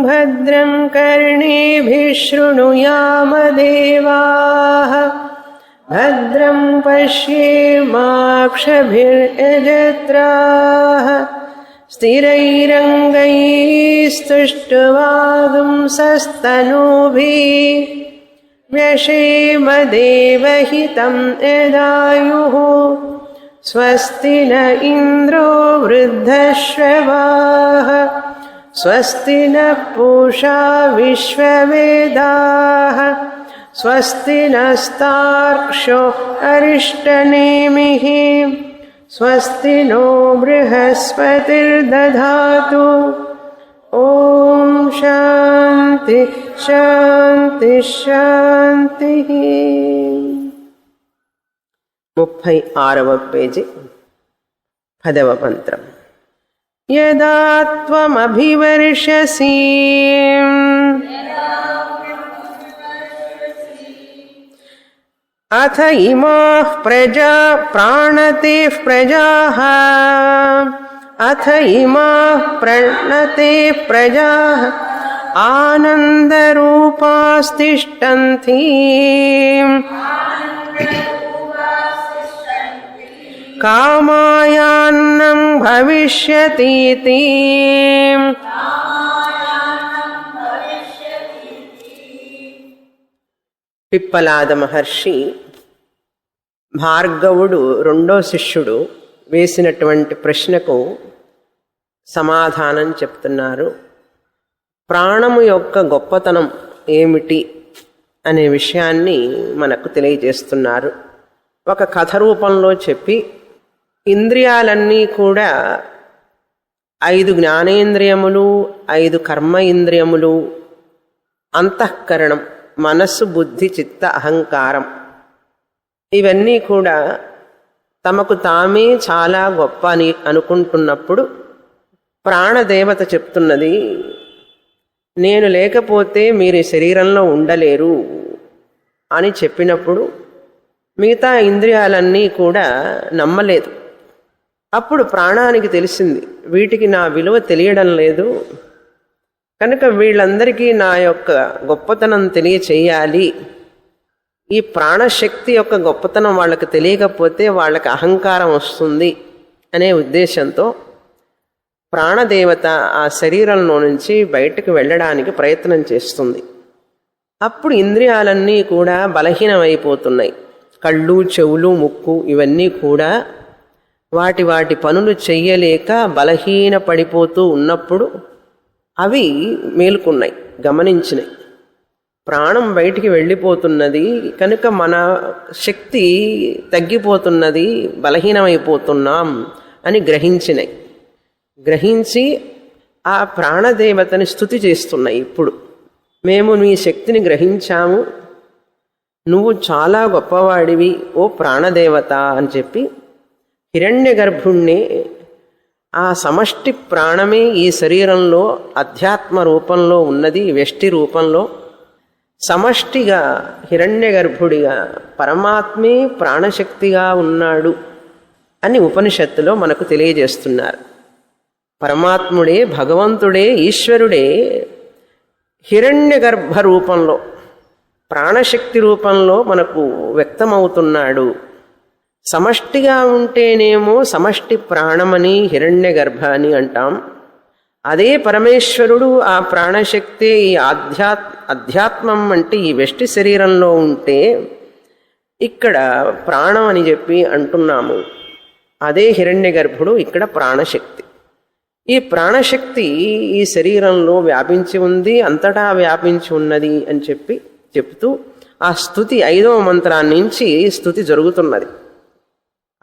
భద్రం కర్ణేభిః శృణుయామ దేవాః భద్రం పశ్యేమాక్షభిర్యజత్రాః స్థిరైరంగైస్తుష్టువాగుంసస్తనూభిः వ్యశేమ దేవహితం యదాయుః స్వస్తి న ఇంద్రో వృద్ధశ్రవాః స్వస్తి నః పూషా విశ్వవేదాః స్వస్తి నస్తార్క్ష్యో అరిష్టనేమిః స్వస్తి నో బృహస్పతిర్దధాతు. ఓం శాంతి శాంతి శాంతి. 36వ పేజీ 10వ మంత్రం. యదా త్వమభివర్షసి అథ ఇమాః ప్రజా ప్రాణతేః ప్రజాః అథ ఇమాః ప్రణతేః ప్రజాః ఆనందరూపాస్తిష్టంతి కామాయాన్నం భవిష్యతీతి. పిప్పలాద మహర్షి భార్గవుడు రెండో శిష్యుడు వేసినటువంటి ప్రశ్నకు సమాధానం చెప్తున్నారు. ప్రాణము యొక్క గొప్పతనం ఏమిటి అనే విషయాన్ని మనకు తెలియజేస్తున్నారు. ఒక కథ రూపంలో చెప్పి ఇంద్రియాలన్నీ కూడా 5 జ్ఞానేంద్రియములు, 5 కర్మ ఇంద్రియములు, అంతఃకరణం, మనస్సు, బుద్ధి, చిత్త, అహంకారం, ఇవన్నీ కూడా తమకు తామే చాలా గొప్ప అని అనుకుంటున్నప్పుడు ప్రాణదేవత చెప్తున్నది, నేను లేకపోతే మీరు ఈ శరీరంలో ఉండలేరు అని చెప్పినప్పుడు మిగతా ఇంద్రియాలన్నీ కూడా నమ్మలేదు. అప్పుడు ప్రాణానికి తెలిసింది, వీటికి నా విలువ తెలియడం లేదు, కనుక వీళ్ళందరికీ నా యొక్క గొప్పతనం తెలియచేయాలి. ఈ ప్రాణశక్తి యొక్క గొప్పతనం వాళ్ళకి తెలియకపోతే వాళ్ళకి అహంకారం వస్తుంది అనే ఉద్దేశంతో ప్రాణదేవత ఆ శరీరంలో నుంచి బయటకు వెళ్ళడానికి ప్రయత్నం చేస్తుంది. అప్పుడు ఇంద్రియాలన్నీ కూడా బలహీనమైపోతున్నాయి. కళ్ళు, చెవులు, ముక్కు ఇవన్నీ కూడా వాటి వాటి పనులు చెయ్యలేక బలహీన పడిపోతూ ఉన్నప్పుడు అవి మేలుకున్నాయి, గమనించినాయి. ప్రాణం బయటికి వెళ్ళిపోతున్నది కనుక మన శక్తి తగ్గిపోతున్నది, బలహీనమైపోతున్నాం అని గ్రహించినాయి. గ్రహించి ఆ ప్రాణదేవతని స్తుతి చేస్తున్నాయి. ఇప్పుడు మేము నీ శక్తిని గ్రహించాము, నువ్వు చాలా గొప్పవాడివి ఓ ప్రాణదేవత అని చెప్పి హిరణ్య గర్భుణ్ణి, ఆ సమష్టి ప్రాణమే ఈ శరీరంలో అధ్యాత్మ రూపంలో ఉన్నది, వ్యష్టి రూపంలో సమష్టిగా హిరణ్య గర్భుడిగా పరమాత్మే ప్రాణశక్తిగా ఉన్నాడు అని ఉపనిషత్తులో మనకు తెలియజేస్తున్నారు. పరమాత్ముడే, భగవంతుడే, ఈశ్వరుడే హిరణ్య గర్భ రూపంలో ప్రాణశక్తి రూపంలో మనకు వ్యక్తమవుతున్నాడు. సమష్టిగా ఉంటేనేమో సమష్టి ప్రాణమని హిరణ్య గర్భ అని అంటాం. అదే పరమేశ్వరుడు ఆ ప్రాణశక్తి ఈ అధ్యాత్మం అంటే ఈ వ్యష్టి శరీరంలో ఉంటే ఇక్కడ ప్రాణం అని చెప్పి అంటున్నాము. అదే హిరణ్య గర్భుడు, ఇక్కడ ప్రాణశక్తి. ఈ ప్రాణశక్తి ఈ శరీరంలో వ్యాపించి ఉంది, అంతటా వ్యాపించి ఉన్నది అని చెప్తూ ఆ స్తుతి 5వ మంత్రాన్ని నుంచి స్తుతి జరుగుతున్నది.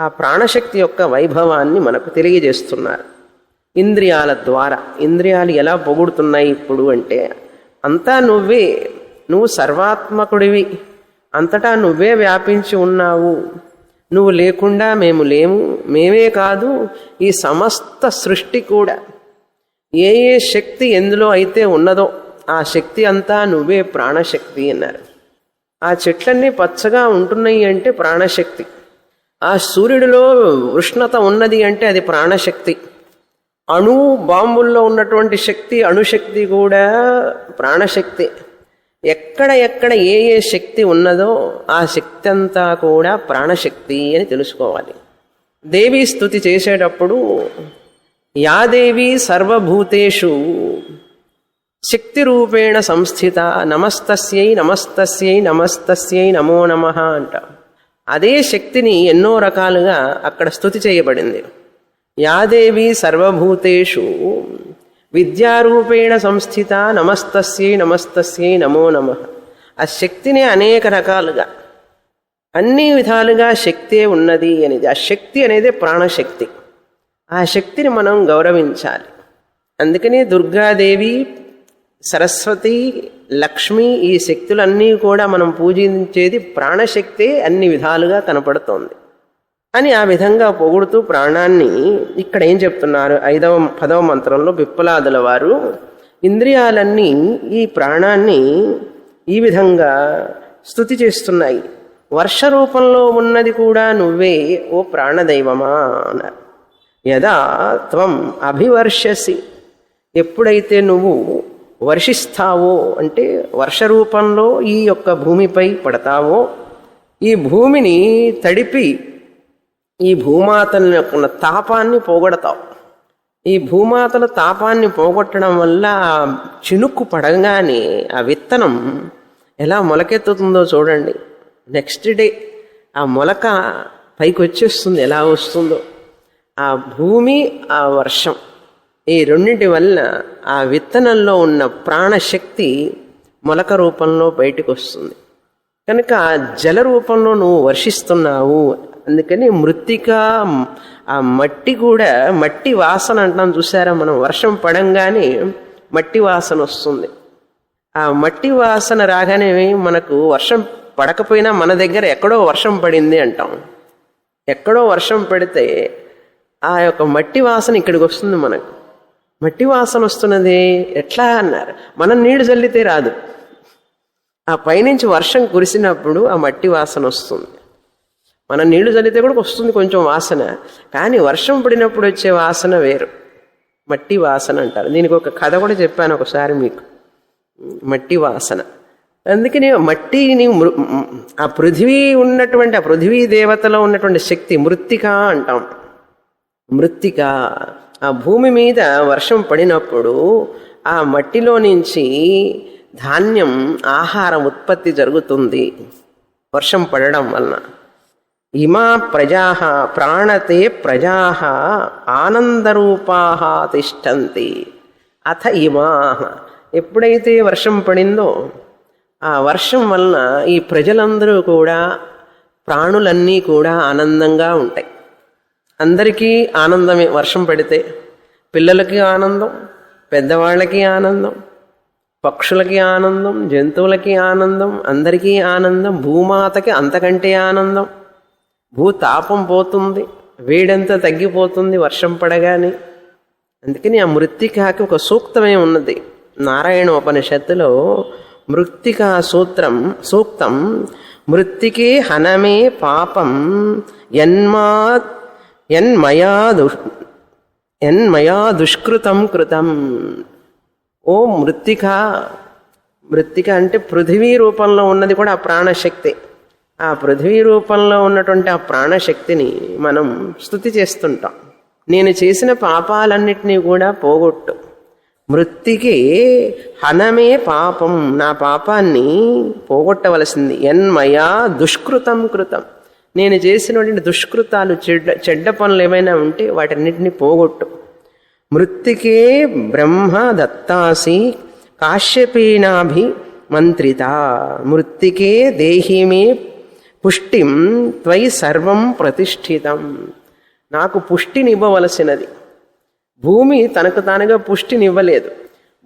ఆ ప్రాణశక్తి యొక్క వైభవాన్ని మనకు తెలియజేస్తున్నారు ఇంద్రియాల ద్వారా. ఇంద్రియాలు ఎలా పొగుడుతున్నాయి ఇప్పుడు అంటే, అంతా నువ్వే, నువ్వు సర్వాత్మకుడివి, అంతటా నువ్వే వ్యాపించి ఉన్నావు, నువ్వు లేకుండా మేము లేము, మేమే కాదు ఈ సమస్త సృష్టి కూడా ఏ ఏ శక్తి ఎందులో అయితే ఉన్నదో ఆ శక్తి అంతా నువ్వే ప్రాణశక్తి అన్నారు. ఆ చెట్లన్నీ పచ్చగా ఉంటున్నాయి అంటే ప్రాణశక్తి. ఆ సూర్యుడిలో ఉష్ణత ఉన్నది అంటే అది ప్రాణశక్తి. బాంబుల్లో ఉన్నటువంటి శక్తి, అణుశక్తి కూడా ప్రాణశక్తి. ఎక్కడ ఎక్కడ ఏ ఏ శక్తి ఉన్నదో ఆ శక్తి అంతా కూడా ప్రాణశక్తి అని తెలుసుకోవాలి. దేవీ స్తుతి చేసేటప్పుడు యా దేవి సర్వభూతేషు శక్తి రూపేణ సంస్థిత నమస్తస్యై నమస్తస్యై నమస్తస్యై నమో నమః అంట. అదే శక్తిని ఎన్నో రకాలుగా అక్కడ స్తుతి చేయబడింది. యాదేవి సర్వభూతేషు విద్యారూపేణ సంస్థిత నమస్తస్యై నమస్తస్యై నమో నమః. ఆ శక్తిని అనేక రకాలుగా అన్ని విధాలుగా శక్తే ఉన్నది అనేది. ఆ శక్తి అనేది ప్రాణశక్తి. ఆ శక్తిని మనం గౌరవించాలి. అందుకని దుర్గాదేవి, సరస్వతి, లక్ష్మి ఈ శక్తులన్నీ కూడా మనం పూజించేది ప్రాణశక్తే అన్ని విధాలుగా కనపడుతోంది అని ఆ విధంగా పొగుడుతూ ప్రాణాన్ని ఇక్కడ ఏం చెప్తున్నారు 10వ మంత్రంలో పిప్పలాదుల వారు ఇంద్రియాలన్నీ ఈ ప్రాణాన్ని ఈ విధంగా స్తుతి చేస్తున్నాయి. వర్ష రూపంలో ఉన్నది కూడా నువ్వే ఓ ప్రాణదైవమా అన్నారు. యదా త్వం అభివర్షసి, ఎప్పుడైతే నువ్వు వర్షిస్తావో అంటే వర్ష రూపంలో ఈ యొక్క భూమిపై పడతావో, ఈ భూమిని తడిపి ఈ భూమాతల యొక్క తాపాన్ని పోగొడతావు. ఈ భూమాతల తాపాన్ని పోగొట్టడం వల్ల ఆ చినుక్కు పడగానే ఆ విత్తనం ఎలా మొలకెత్తుతుందో చూడండి. నెక్స్ట్ డే ఆ మొలక పైకి వచ్చేస్తుంది. ఎలా వస్తుందో ఆ భూమి, ఆ వర్షం, ఈ రెండింటి వల్ల ఆ విత్తనంలో ఉన్న ప్రాణశక్తి మొలక రూపంలో బయటికి వస్తుంది. కనుక ఆ జల రూపంలో నువ్వు వర్షిస్తున్నావు. అందుకని మృత్తిక, ఆ మట్టి కూడా, మట్టి వాసన అంటాం చూసారా మనం, వర్షం పడంగానే మట్టి వాసన వస్తుంది. ఆ మట్టి వాసన రాగానే మనకు వర్షం పడకపోయినా మన దగ్గర ఎక్కడో వర్షం పడింది అంటాం. ఎక్కడో వర్షం పడితే ఆ యొక్క మట్టి వాసన ఇక్కడికి వస్తుంది. మనకు మట్టి వాసన వస్తున్నది ఎట్లా అన్నారు, మనం నీళ్లు చల్లితే రాదు. ఆ పైనుంచి వర్షం కురిసినప్పుడు ఆ మట్టి వాసన వస్తుంది. మనం నీళ్లు చల్లితే కూడా వస్తుంది కొంచెం వాసన, కానీ వర్షం పడినప్పుడు వచ్చే వాసన వేరు, మట్టి వాసన అంటారు. దీనికి ఒక కథ కూడా చెప్పాను ఒకసారి మీకు, మట్టి వాసన. అందుకని మట్టిని, ఆ పృథివీ ఉన్నటువంటి, ఆ పృథివీ దేవతలో ఉన్నటువంటి శక్తి మృత్తిక అంటాం. మృత్తిక, ఆ భూమి మీద వర్షం పడినప్పుడు ఆ మట్టిలో నుంచి ధాన్యం, ఆహారం ఉత్పత్తి జరుగుతుంది వర్షం పడడం వలన. ఇమా ప్రజా ప్రాణతే ప్రజా ఆనందరూపా తిష్టంతి అథ ఇమా. ఎప్పుడైతే వర్షం పడిందో ఆ వర్షం వలన ఈ ప్రజలందరూ కూడా, ప్రాణులన్నీ కూడా ఆనందంగా ఉంటాయి. అందరికీ ఆనందమే. వర్షం పడితే పిల్లలకి ఆనందం, పెద్దవాళ్ళకి ఆనందం, పక్షులకి ఆనందం, జంతువులకి ఆనందం, అందరికీ ఆనందం. భూమాతకి అంతకంటే ఆనందం. భూతాపం పోతుంది, వేడంతా తగ్గిపోతుంది వర్షం పడగానే. అందుకని ఆ మృత్తికాకి ఒక సూక్తమే ఉన్నది నారాయణ ఉపనిషత్తులో. మృత్తికా సూక్తం మృత్తికే హనమే పాపం యన్మయా దుష్కృతం కృతం. ఓ మృత్తిక, మృత్తిక అంటే పృథివీ రూపంలో ఉన్నది కూడా ఆ ప్రాణశక్తి. ఆ పృథివీ రూపంలో ఉన్నటువంటి ఆ ప్రాణశక్తిని మనం స్తుతి చేస్తుంటాం. నేను చేసిన పాపాలన్నిటినీ కూడా పోగొట్టు. మృత్తికి హనమే పాపం, నా పాపాన్ని పోగొట్టవలసింది. యన్మయా దుష్కృతం కృతం, నేను చేసినటువంటి దుష్కృతాలు, చెడ్డ పనులు ఏమైనా ఉంటే వాటన్నిటిని పోగొట్టు. మృత్తికే బ్రహ్మ దత్తాసి కాశ్యపేనాభి మంత్రిత మృత్తికే దేహి మే పుష్టిం త్వయి సర్వం ప్రతిష్ఠితం. నాకు పుష్టినివ్వవలసినది. భూమి తనకు తానుగా పుష్టినివ్వలేదు.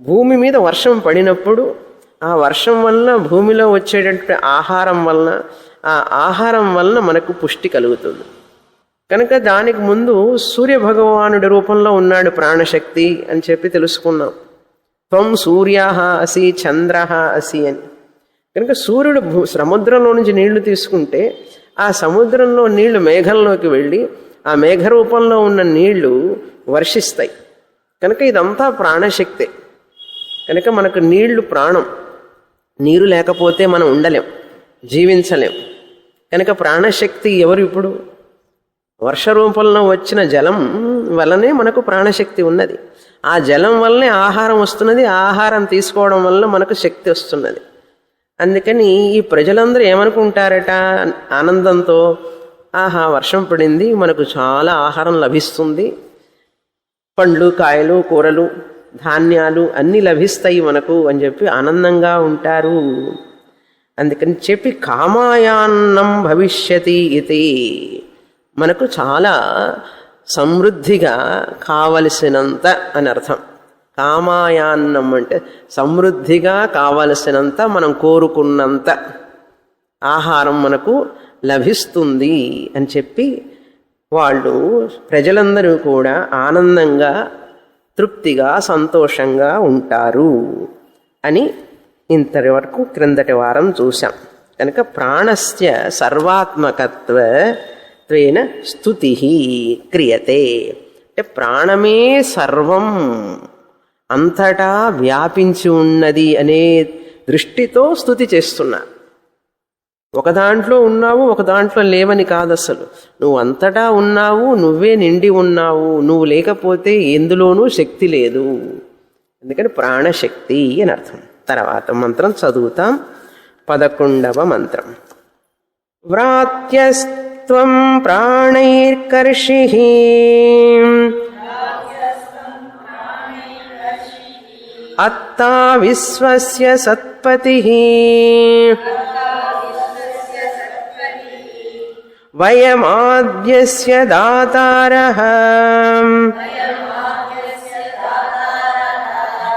భూమి మీద వర్షం పడినప్పుడు ఆ వర్షం వలన, భూమిలో వచ్చేటటువంటి ఆహారం వలన, ఆ ఆహారం వలన మనకు పుష్టి కలుగుతుంది. కనుక దానికి ముందు సూర్యభగవానుడి రూపంలో ఉన్నాడు ప్రాణశక్తి అని చెప్పి తెలుసుకున్నాం. త్వం సూర్యః అసి చంద్రః అసి అని. కనుక సూర్యుడు సముద్రంలో నుంచి నీళ్లు తీసుకుంటే ఆ సముద్రంలో నీళ్లు మేఘంలోకి వెళ్ళి ఆ మేఘ రూపంలో ఉన్న నీళ్లు వర్షిస్తాయి. కనుక ఇదంతా ప్రాణశక్తే. కనుక మనకు నీళ్లు ప్రాణం. నీరు లేకపోతే మనం ఉండలేం, జీవించలేం. కనుక ప్రాణశక్తి ఎవరు? ఇప్పుడు వర్ష రూపంలో వచ్చిన జలం వల్లనే మనకు ప్రాణశక్తి ఉన్నది. ఆ జలం వల్లనే ఆహారం వస్తున్నది. ఆహారం తీసుకోవడం వల్ల మనకు శక్తి వస్తున్నది. అందుకని ఈ ప్రజలందరూ ఏమనుకుంటారట ఆనందంతో, ఆహా వర్షం పడింది, మనకు చాలా ఆహారం లభిస్తుంది, పండ్లు కాయలు కూరలు ధాన్యాలు అన్నీ లభిస్తాయి మనకు అని చెప్పి ఆనందంగా ఉంటారు. అందుకని చెప్పి కామాయాన్నం భవిష్యతి ఇది, మనకు చాలా సమృద్ధిగా కావలసినంత అని అర్థం. కామాయాన్నం అంటే సమృద్ధిగా కావలసినంత, మనం కోరుకున్నంత ఆహారం మనకు లభిస్తుంది అని చెప్పి వాళ్ళు ప్రజలందరూ కూడా ఆనందంగా తృప్తిగా సంతోషంగా ఉంటారు అని ఇంతటి వరకు క్రిందటి వారం చూశాం. కనుక ప్రాణస్య సర్వాత్మకత్వేన స్తుతి క్రియతే అంటే ప్రాణమే సర్వం, అంతటా వ్యాపించి ఉన్నది అనే దృష్టితో స్తుతి చేస్తున్నారు. ఒక దాంట్లో ఉన్నావు, ఒక దాంట్లో లేవని కాదు. అసలు నువ్వు అంతటా ఉన్నావు, నువ్వే నిండి ఉన్నావు. నువ్వు లేకపోతే ఎందులోనూ శక్తి లేదు. అందుకని ప్రాణశక్తి అని అర్థం. తర్వాత మంత్రం చదువుతాం. 11వ మంత్రం. వ్రాత్యస్త్వం ప్రాణైర్కర్షిః అత్తా విశ్వస్య సత్పతిః వయమాద్యస్య దాతారః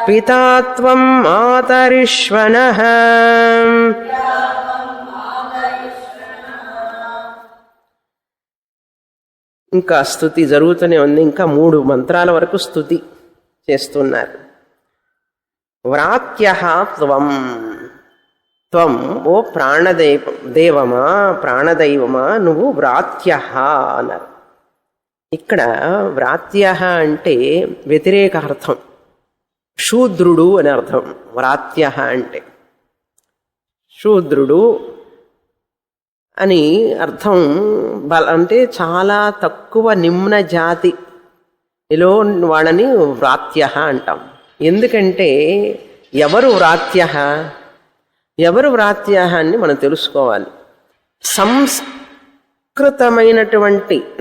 పితా త్వం మాతరిష్వనః. ఇంకా స్తుతి జరుగుతూనే ఉంది. ఇంకా 3 మంత్రాల వరకు స్తుతి చేస్తున్నారు. వ్రాత్యః త్వం, త్వం ఓ ప్రాణదేవమా ప్రాణదైవమా నువ్వు వ్రాత్యః అన్నారు. ఇక్కడ వ్రాత్యః అంటే వ్యతిరేక అర్థం, శూద్రుడు అని అర్థం. వ్రాత్యః అంటే శూద్రుడు అని అర్థం. అంటే చాలా తక్కువ నిమ్న జాతిలో వాళ్ళని వ్రాత్యః అంటాం. ఎందుకంటే ఎవరు వ్రాత్యః, ఎవరు వ్రాత్యః అని మనం తెలుసుకోవాలి. సంస్కృతమైనటువంటి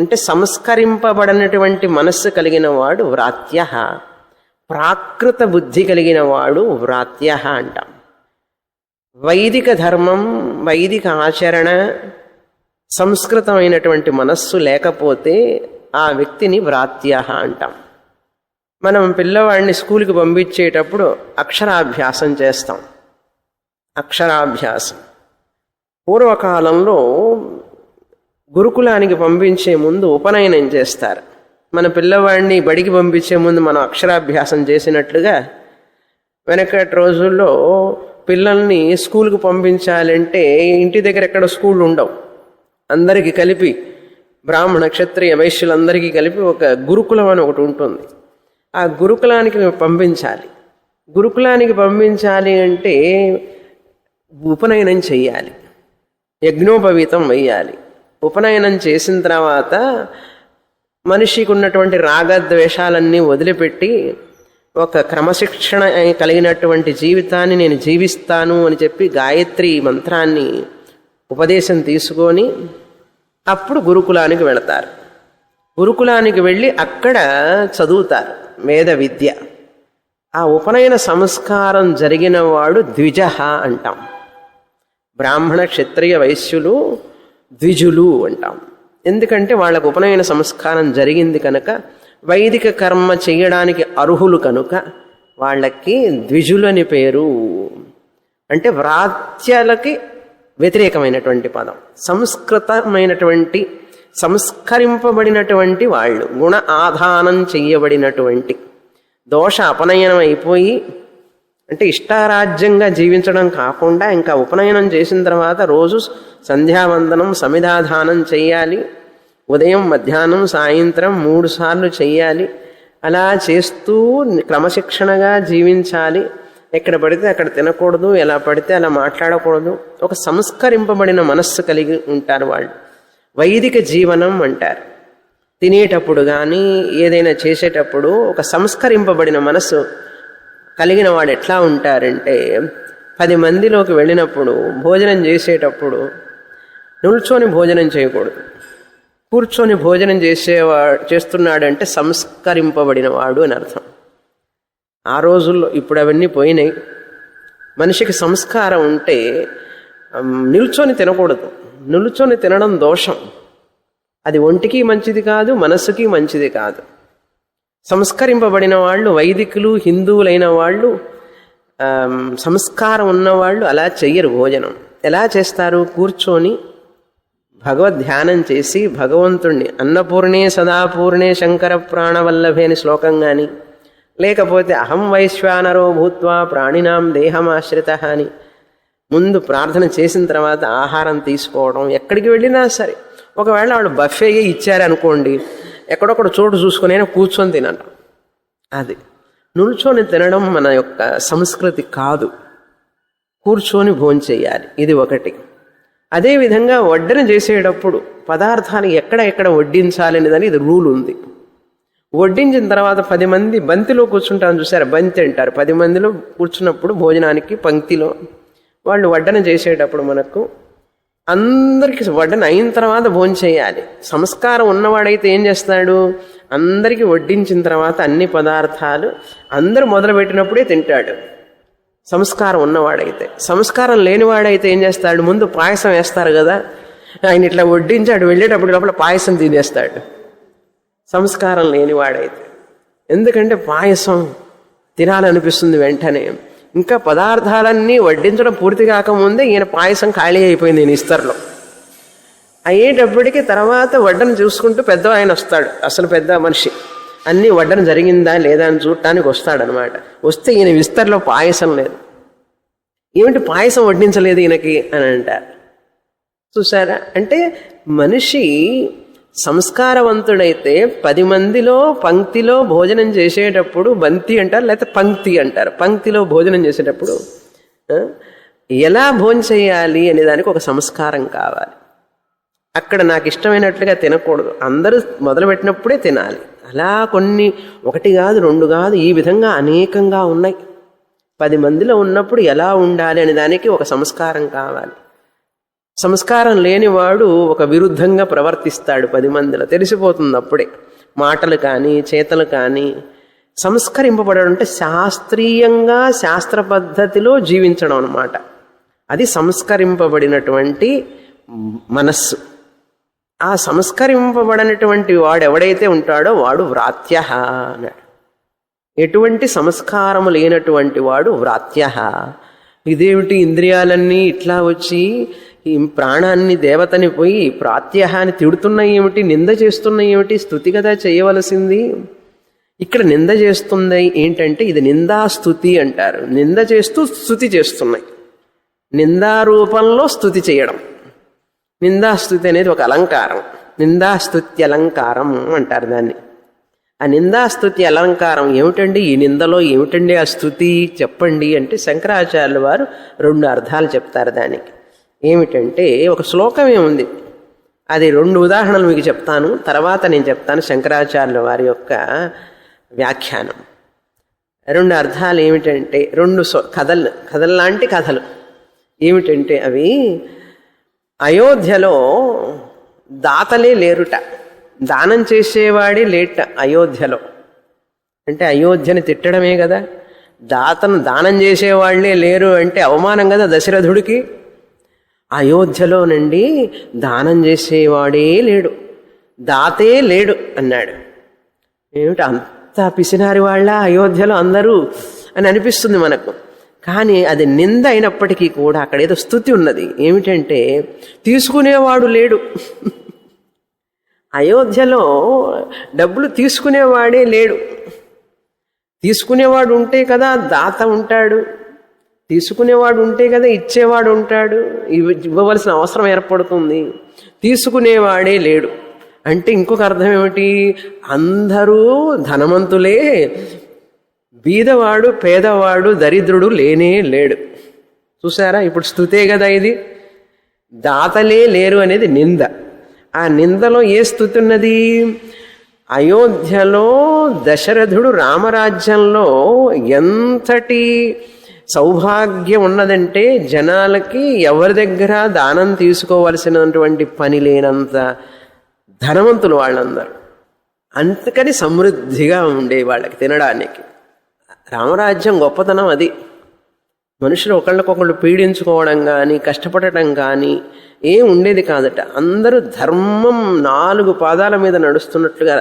అంటే సంస్కరింపబడినటువంటి మనస్సు కలిగిన వాడు వ్రాత్యః, ప్రాకృత బుద్ధి కలిగిన వాడు వ్రాత్యః అంటాం. వైదిక ధర్మం, వైదిక ఆచరణ, సంస్కృతమైనటువంటి మనస్సు లేకపోతే ఆ వ్యక్తిని వ్రాత్యః అంటాం. మనం పిల్లవాడిని స్కూల్కి పంపించేటప్పుడు అక్షరాభ్యాసం చేస్తాం. అక్షరాభ్యాసం పూర్వకాలంలో గురుకులానికి పంపించే ముందు ఉపనయనం చేస్తారు. మన పిల్లవాడిని బడికి పంపించే ముందు మనం అక్షరాభ్యాసం చేసినట్లుగా వెనకటి రోజుల్లో పిల్లల్ని స్కూల్కి పంపించాలంటే ఇంటి దగ్గర ఎక్కడ స్కూల్ ఉండవు. అందరికీ కలిపి బ్రాహ్మణ క్షత్రియ వైశ్యులందరికీ కలిపి ఒక గురుకులం అని ఒకటి ఉంటుంది. ఆ గురుకులానికి పంపించాలి. గురుకులానికి పంపించాలి అంటే ఉపనయనం చెయ్యాలి, యజ్ఞోపవీతం వెయ్యాలి. ఉపనయనం చేసిన తర్వాత మనిషికి ఉన్నటువంటి రాగద్వేషాలన్నీ వదిలిపెట్టి ఒక క్రమశిక్షణ కలిగినటువంటి జీవితాన్ని నేను జీవిస్తాను అని చెప్పి గాయత్రి మంత్రాన్ని ఉపదేశం తీసుకొని అప్పుడు గురుకులానికి వెళతారు. గురుకులానికి వెళ్ళి అక్కడ చదువుతారు వేద విద్య. ఆ ఉపనయన సంస్కారం జరిగిన వాడు ద్విజః అంటాం. బ్రాహ్మణ క్షత్రియ వైశ్యులు ద్విజులు అంటాం. ఎందుకంటే వాళ్ళకు ఉపనయన సంస్కారం జరిగింది కనుక, వైదిక కర్మ చేయడానికి అర్హులు కనుక వాళ్ళకి ద్విజులు అని పేరు. అంటే వ్రాత్యలకి వ్యతిరేకమైనటువంటి పదం. సంస్కృతమైనటువంటి సంస్కరింపబడినటువంటి వాళ్ళు, గుణ ఆధానం చెయ్యబడినటువంటి, దోష అపనయనం అయిపోయి అంటే ఇష్టారాజ్యంగా జీవించడం కాకుండా ఇంకా ఉపనయనం చేసిన తర్వాత రోజు సంధ్యావందనం సమిధాదానం చెయ్యాలి. ఉదయం మధ్యాహ్నం సాయంత్రం 3 సార్లు చెయ్యాలి. అలా చేస్తూ క్రమశిక్షణగా జీవించాలి. ఎక్కడ పడితే అక్కడ తినకూడదు, ఎలా పడితే అలా మాట్లాడకూడదు. ఒక సంస్కరింపబడిన మనస్సు కలిగి ఉంటారు వాళ్ళు. వైదిక జీవనం అంటారు. తినేటప్పుడు కానీ ఏదైనా చేసేటప్పుడు ఒక సంస్కరింపబడిన మనస్సు కలిగిన వాడు ఎట్లా ఉంటారంటే 10 మందిలోకి వెళ్ళినప్పుడు భోజనం చేసేటప్పుడు నిల్చొని భోజనం చేయకూడదు. కూర్చొని భోజనం చేస్తున్నాడంటే సంస్కరింపబడిన వాడు అని అర్థం. ఆ రోజుల్లో ఇప్పుడు అవన్నీ పోయినాయి. మనిషికి సంస్కారం ఉంటే నిల్చొని తినకూడదు. నిల్చొని తినడం దోషం. అది ఒంటికి మంచిది కాదు, మనస్సుకి మంచిది కాదు. సంస్కరింపబడిన వాళ్ళు, వైదికులు, హిందువులైన వాళ్ళు, సంస్కారం ఉన్నవాళ్ళు అలా చెయ్యరు. భోజనం ఎలా చేస్తారు? కూర్చొని భగవద్ ధ్యానం చేసి భగవంతుణ్ణి అన్నపూర్ణే సదాపూర్ణే శంకర ప్రాణవల్లభే అని శ్లోకం కానీ, లేకపోతే అహం వైశ్వానరో భూత్వా ప్రాణినాం దేహమాశ్రిత అని ముందు ప్రార్థన చేసిన తర్వాత ఆహారం తీసుకోవడం. ఎక్కడికి వెళ్ళినా సరే, ఒకవేళ వాళ్ళు బఫే ఇచ్చారనుకోండి, ఎక్కడొక్కడ చోటు చూసుకుని కూర్చొని తినడం. అది నిల్చొని తినడం మన యొక్క సంస్కృతి కాదు. కూర్చొని భోంచేయాలి. ఇది ఒకటి. అదేవిధంగా వడ్డన చేసేటప్పుడు పదార్థాలు ఎక్కడ వడ్డించాలి అనేది ఇది రూల్ ఉంది. వడ్డించిన తర్వాత 10 మంది బంతిలో కూర్చుంటాను చూసారా, బంతి అంటారు. 10 మందిలో కూర్చున్నప్పుడు భోజనానికి పంక్తిలో వాళ్ళు వడ్డన చేసేటప్పుడు మనకు అందరికీ వడ్డన అయిన తర్వాత భోంచేయాలి. సంస్కారం ఉన్నవాడైతే ఏం చేస్తాడు? అందరికీ వడ్డించిన తర్వాత అన్ని పదార్థాలు అందరూ మొదలుపెట్టినప్పుడే తింటాడు. సంస్కారం ఉన్నవాడైతే. సంస్కారం లేనివాడైతే ఏం చేస్తాడు? ముందు పాయసం వేస్తారు కదా, ఆయన ఇట్లా వడ్డించాడు, వెళ్ళేటప్పుడు లోపల పాయసం తినేస్తాడు. సంస్కారం లేనివాడైతే. ఎందుకంటే పాయసం తినాలనిపిస్తుంది వెంటనే. ఇంకా పదార్థాలన్నీ వడ్డించడం పూర్తి కాకముందే ఈయన పాయసం ఖాళీ అయిపోయింది ఈయన ఇస్తర్లో. అయ్యేటప్పటికి తర్వాత వడ్డన చూసుకుంటూ పెద్ద ఆయన వస్తాడు, అసలు పెద్ద మనిషి. అన్నీ వడ్డన జరిగిందా లేదా అని చూడటానికి వస్తాడనమాట. వస్తే ఈయన విస్తర్లో పాయసం లేదు. ఏమిటి పాయసం వడ్డించలేదు ఈయనకి అని అంటారు. చూసారా? అంటే మనిషి సంస్కారవంతుడైతే 10 మందిలో పంక్తిలో భోజనం చేసేటప్పుడు బంతి అంటారు, లేకపోతే పంక్తి అంటారు. పంక్తిలో భోజనం చేసేటప్పుడు ఎలా భోజనం చేయాలి అనే దానికి ఒక సంస్కారం కావాలి. అక్కడ నాకు ఇష్టమైనట్లుగా తినకూడదు, అందరూ మొదలుపెట్టినప్పుడే తినాలి. అలా కొన్ని 1 కాదు 2 కాదు, ఈ విధంగా అనేకంగా ఉన్నాయి. 10 మందిలో ఉన్నప్పుడు ఎలా ఉండాలి అనే దానికి ఒక సంస్కారం కావాలి. సంస్కారం లేనివాడు ఒక విరుద్ధంగా ప్రవర్తిస్తాడు. 10 మందిలో తెలిసిపోతుంది అప్పుడే. మాటలు కానీ చేతలు కానీ. సంస్కరింపబడడం అంటే శాస్త్రీయంగా శాస్త్ర పద్ధతిలో జీవించడం అన్నమాట. అది సంస్కరింపబడినటువంటి మనస్సు. ఆ సంస్కరింపబడినటువంటి వాడు ఎవడైతే ఉంటాడో వాడు వ్రాత్య అన్నాడు. ఎటువంటి సంస్కారము లేనటువంటి వాడు వ్రాత్య. ఇదేమిటి ఇంద్రియాలన్నీ ఇట్లా వచ్చి ఈ ప్రాణాన్ని దేవతని పోయి ప్రాత్య అని తిడుతున్నాయి ఏమిటి, నింద చేస్తున్నాయి ఏమిటి? స్తుతి కదా చేయవలసింది. ఇక్కడ నింద చేస్తుంది ఏంటంటే ఇది నిందాస్తుతి అంటారు. నింద చేస్తూ స్తుతి చేస్తున్నాయి. నిందారూపంలో స్తుతి చేయడం. నిందాస్తుతి అనేది ఒక అలంకారం. నిందాస్తుతి అలంకారం అంటారు దాన్ని. ఆ నిందాస్తుతి అలంకారం ఏమిటండి? ఈ నిందలో ఏమిటండి ఆ స్తుతి చెప్పండి అంటే శంకరాచార్యుల వారు 2 అర్థాలు చెప్తారు దానికి. ఏమిటంటే ఒక శ్లోకమే ఉంది, అది 2 ఉదాహరణలు మీకు చెప్తాను, తర్వాత నేను చెప్తాను శంకరాచార్యుల వారి యొక్క వ్యాఖ్యానం. 2 అర్థాలు ఏమిటంటే 2 కథలు లాంటి కథలు. ఏమిటంటే అవి అయోధ్యలో దాతలే లేరుట, దానం చేసేవాడే లేట అయోధ్యలో. అంటే అయోధ్యని తిట్టడమే కదా. దానం చేసేవాళ్లే లేరు అంటే అవమానం కదా దశరథుడికి. అయోధ్యలోనండి దానం చేసేవాడే లేడు, దాతే లేడు అన్నాడు. ఏమిటి అంత పిసినారి వాళ్ళ అయోధ్యలో అందరూ అని అనిపిస్తుంది మనకు. కానీ అది నింద అయినప్పటికీ కూడా అక్కడ ఏదో స్తుతి ఉన్నది. ఏమిటంటే తీసుకునేవాడు లేడు. అయోధ్యలో డబ్బులు తీసుకునేవాడే లేడు. తీసుకునేవాడు ఉంటే కదా దాత ఉంటాడు, తీసుకునేవాడు ఉంటే కదా ఇచ్చేవాడు ఉంటాడు, ఇవ్వవలసిన అవసరం ఏర్పడుతుంది. తీసుకునేవాడే లేడు. అంటే ఇంకొక అర్థం ఏమిటి, అందరూ ధనవంతులే, బీదవాడు పేదవాడు దరిద్రుడు లేనే లేడు. చూసారా, ఇప్పుడు స్తుతే కదా ఇది. దాతలే లేరు అనేది నింద. ఆ నిందలో ఏ స్తుతి ఉన్నది? అయోధ్యలో దశరథుడు రామరాజ్యంలో ఎంతటి సౌభాగ్యం ఉన్నదంటే జనాలకి ఎవరి దగ్గర దానం తీసుకోవలసినటువంటి పని లేనంత ధనవంతులు వాళ్ళందరూ. అందుకని సమృద్ధిగా ఉండే వాళ్ళకి తినడానికి. రామరాజ్యం గొప్పతనం అది. మనుషులు ఒకళ్ళకొకళ్ళు పీడించుకోవడం కానీ కష్టపడటం కానీ ఏం ఉండేది కాదట. అందరూ ధర్మం 4 పాదాల మీద నడుస్తున్నట్లుగా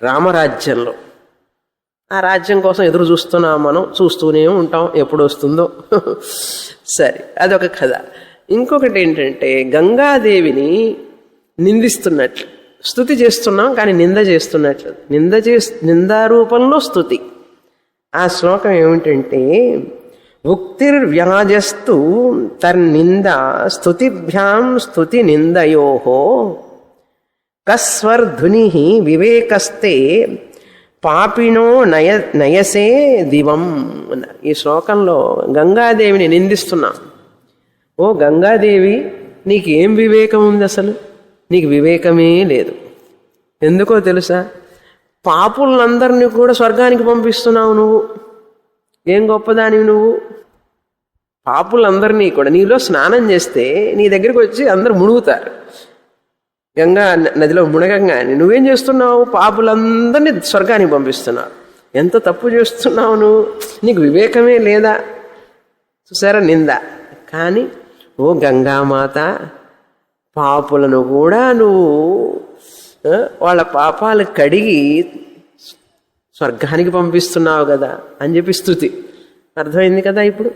రామరాజ్యంలో. ఆ రాజ్యం కోసం ఎదురు చూస్తున్నాం, మనం చూస్తూనే ఉంటాం, ఎప్పుడు వస్తుందో. సరే, అదొక కథ. ఇంకొకటి ఏంటంటే గంగాదేవిని నిందిస్తున్నట్లు, స్తుతి చేస్తున్నాం కానీ నింద చేస్తున్నట్లు. నిందారూపంలో స్తుతి. ఆ శ్లోకం ఏమిటంటే ఉక్తిర్వ్యాజస్తు తర్నింద స్తుతిభ్యాం స్తుతి నిందయోహో కస్వర్ధుని వివేకస్తే పాపినో నయసే దివం అన్నారు. ఈ శ్లోకంలో గంగాదేవిని నిందిస్తున్నాం. ఓ గంగాదేవి, నీకు ఏం వివేకం ఉంది? అసలు నీకు వివేకమే లేదు. ఎందుకో తెలుసా? పాపులందరినీ కూడా స్వర్గానికి పంపిస్తున్నావు నువ్వు. ఏం గొప్పదానివి నువ్వు. పాపులందరినీ కూడా నీలో స్నానం చేస్తే నీ దగ్గరికి వచ్చి అందరూ మునుగుతారు. గంగా నదిలో మునగంగానే నువ్వేం చేస్తున్నావు? పాపులందరినీ స్వర్గానికి పంపిస్తున్నావు. ఎంత తప్పు చేస్తున్నావు నువ్వు. నీకు వివేకమే లేదా. చూసారా, నింద. కానీ ఓ గంగామాత, పాపులను కూడా నువ్వు వాళ్ళ పాపాలు కడిగి స్వర్గానికి పంపిస్తున్నావు కదా అని చెప్పి స్తుతి. అర్థమైంది కదా ఇప్పుడు.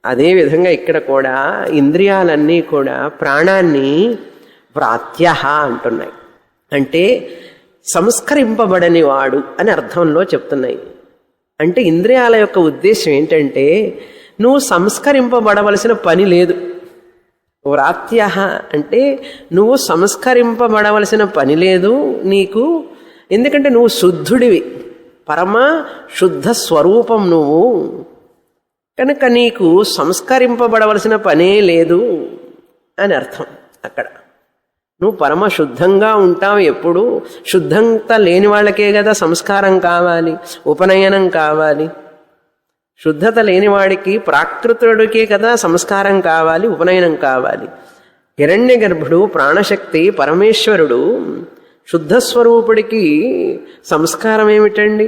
అదేవిధంగా ఇక్కడ కూడా ఇంద్రియాలన్నీ కూడా ప్రాణాన్ని వ్రాత్య అంటున్నాయి. అంటే సంస్కరింపబడని వాడు అని అర్థంలో చెప్తున్నాయి. అంటే ఇంద్రియాల యొక్క ఉద్దేశం ఏంటంటే నువ్వు సంస్కరింపబడవలసిన పని లేదు. వ్రాత్య అంటే నువ్వు సంస్కరింపబడవలసిన పని లేదు నీకు. ఎందుకంటే నువ్వు శుద్ధుడివి, పరమ శుద్ధ స్వరూపం నువ్వు. కనుక నీకు సంస్కరింపబడవలసిన పనే లేదు అని అర్థం. అక్కడ నువ్వు పరమ శుద్ధంగా ఉంటావు. ఎప్పుడు శుద్ధంగా లేని వాళ్ళకే కదా సంస్కారం కావాలి, ఉపనయనం కావాలి. శుద్ధత లేనివాడికి, ప్రాకృతుడికే కదా సంస్కారం కావాలి, ఉపనయనం కావాలి. హిరణ్య గర్భుడు, ప్రాణశక్తి, పరమేశ్వరుడు, శుద్ధస్వరూపుడికి సంస్కారం ఏమిటండి?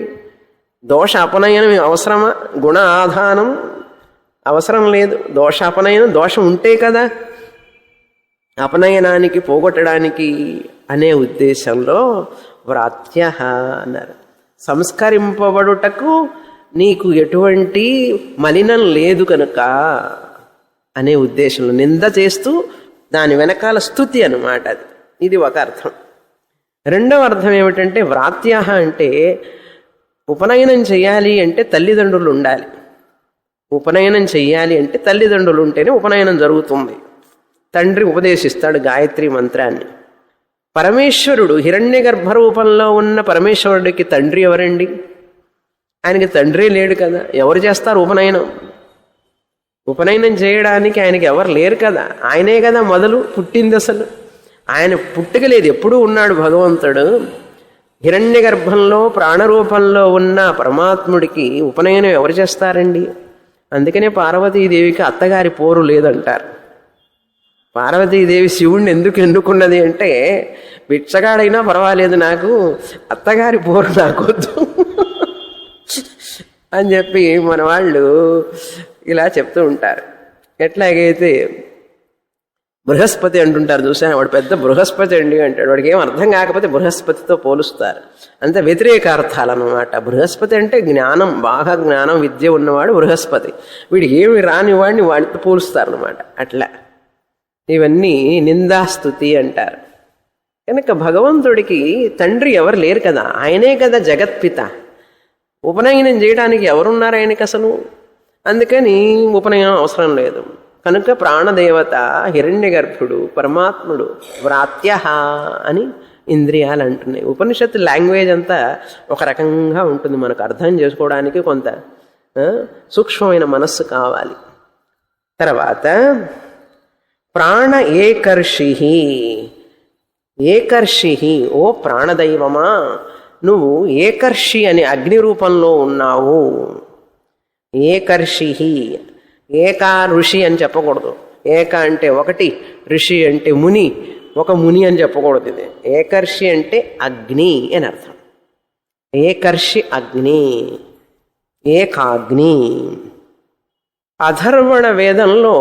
దోష అపనయనం అవసరమా? గుణ ఆధానం అవసరం లేదు. దోష అపనయనం, దోషం ఉంటే కదా అపనయనానికి పోగొట్టడానికి అనే ఉద్దేశంలో వ్రాత్య అన్నారు. సంస్కరింపబడుటకు నీకు ఎటువంటి మలినం లేదు కనుక అనే ఉద్దేశంలో నింద చేస్తూ దాని వెనకాల స్తుతి అన్నమాట. అది ఇది ఒక అర్థం. రెండవ అర్థం ఏమిటంటే వ్రాత్య అంటే ఉపనయనం చేయాలి అంటే తల్లిదండ్రులు ఉండాలి. ఉపనయనం చెయ్యాలి అంటే తల్లిదండ్రులు ఉంటేనే ఉపనయనం జరుగుతుంది. తండ్రి ఉపదేశిస్తాడు గాయత్రి మంత్రాన్ని. పరమేశ్వరుడు హిరణ్య గర్భరూపంలో ఉన్న పరమేశ్వరుడికి తండ్రి ఎవరండి? ఆయనకి తండ్రి లేడు కదా. ఎవరు చేస్తారు ఉపనయనం? ఉపనయనం చేయడానికి ఆయనకి ఎవరు లేరు కదా. ఆయనే కదా మొదలు పుట్టింది. అసలు ఆయన పుట్టుకలేదు, ఎప్పుడూ ఉన్నాడు భగవంతుడు. హిరణ్య గర్భంలో ప్రాణరూపంలో ఉన్న పరమాత్ముడికి ఉపనయనం ఎవరు చేస్తారండి? అందుకనే పార్వతీదేవికి అత్తగారి పోరు లేదంటారు. పార్వతీదేవి శివుణ్ణి ఎందుకు ఎన్నుకున్నది అంటే బిచ్చగాడైనా పర్వాలేదు, నాకు అత్తగారి పోరు నాకొద్దు అని చెప్పి మన వాళ్ళు ఇలా చెప్తూ ఉంటారు. ఎట్లాగైతే బృహస్పతి అంటుంటారు చూసాను, వాడు పెద్ద బృహస్పతి అండి అంటాడు. వాడికి ఏం అర్థం కాకపోతే బృహస్పతితో పోలుస్తారు. అంత వ్యతిరేకార్థాలు అన్నమాట. బృహస్పతి అంటే జ్ఞానం, బాగా జ్ఞానం విద్య ఉన్నవాడు బృహస్పతి. వీడికి ఏమి రాని వాడిని వాడితో పోలుస్తారు అన్నమాట. అట్లా ఇవన్నీ నిందాస్తుతి అంటారు. కనుక భగవంతుడికి తండ్రి ఎవరు లేరు కదా, ఆయనే కదా జగత్పిత. ఉపనయనం చేయడానికి ఎవరున్నారు ఆయనకి అసలు? అందుకని ఉపనయనం అవసరం లేదు. కనుక ప్రాణదేవత హిరణ్య గర్భుడు పరమాత్ముడు వ్రాత్య అని ఇంద్రియాలు అంటున్నాయి. ఉపనిషత్తు లాంగ్వేజ్ అంతా ఒక రకంగా ఉంటుంది. మనకు అర్థం చేసుకోవడానికి కొంత సూక్ష్మమైన మనస్సు కావాలి. తర్వాత ప్రాణ ఏకర్షి. ఏకర్షి, ఓ ప్రాణదైవమా, నువ్వు ఏకర్షి అనే అగ్ని రూపంలో ఉన్నావు. ఏకర్షి, ఏకా ఋషి అని చెప్పకూడదు. ఏక అంటే ఒకటి, ఋషి అంటే ముని, ఒక ముని అని చెప్పకూడదు. ఇది ఏకర్షి అంటే అగ్ని అని అర్థం. ఏకర్షి అగ్ని, ఏకాగ్ని. అథర్వణ వేదంలో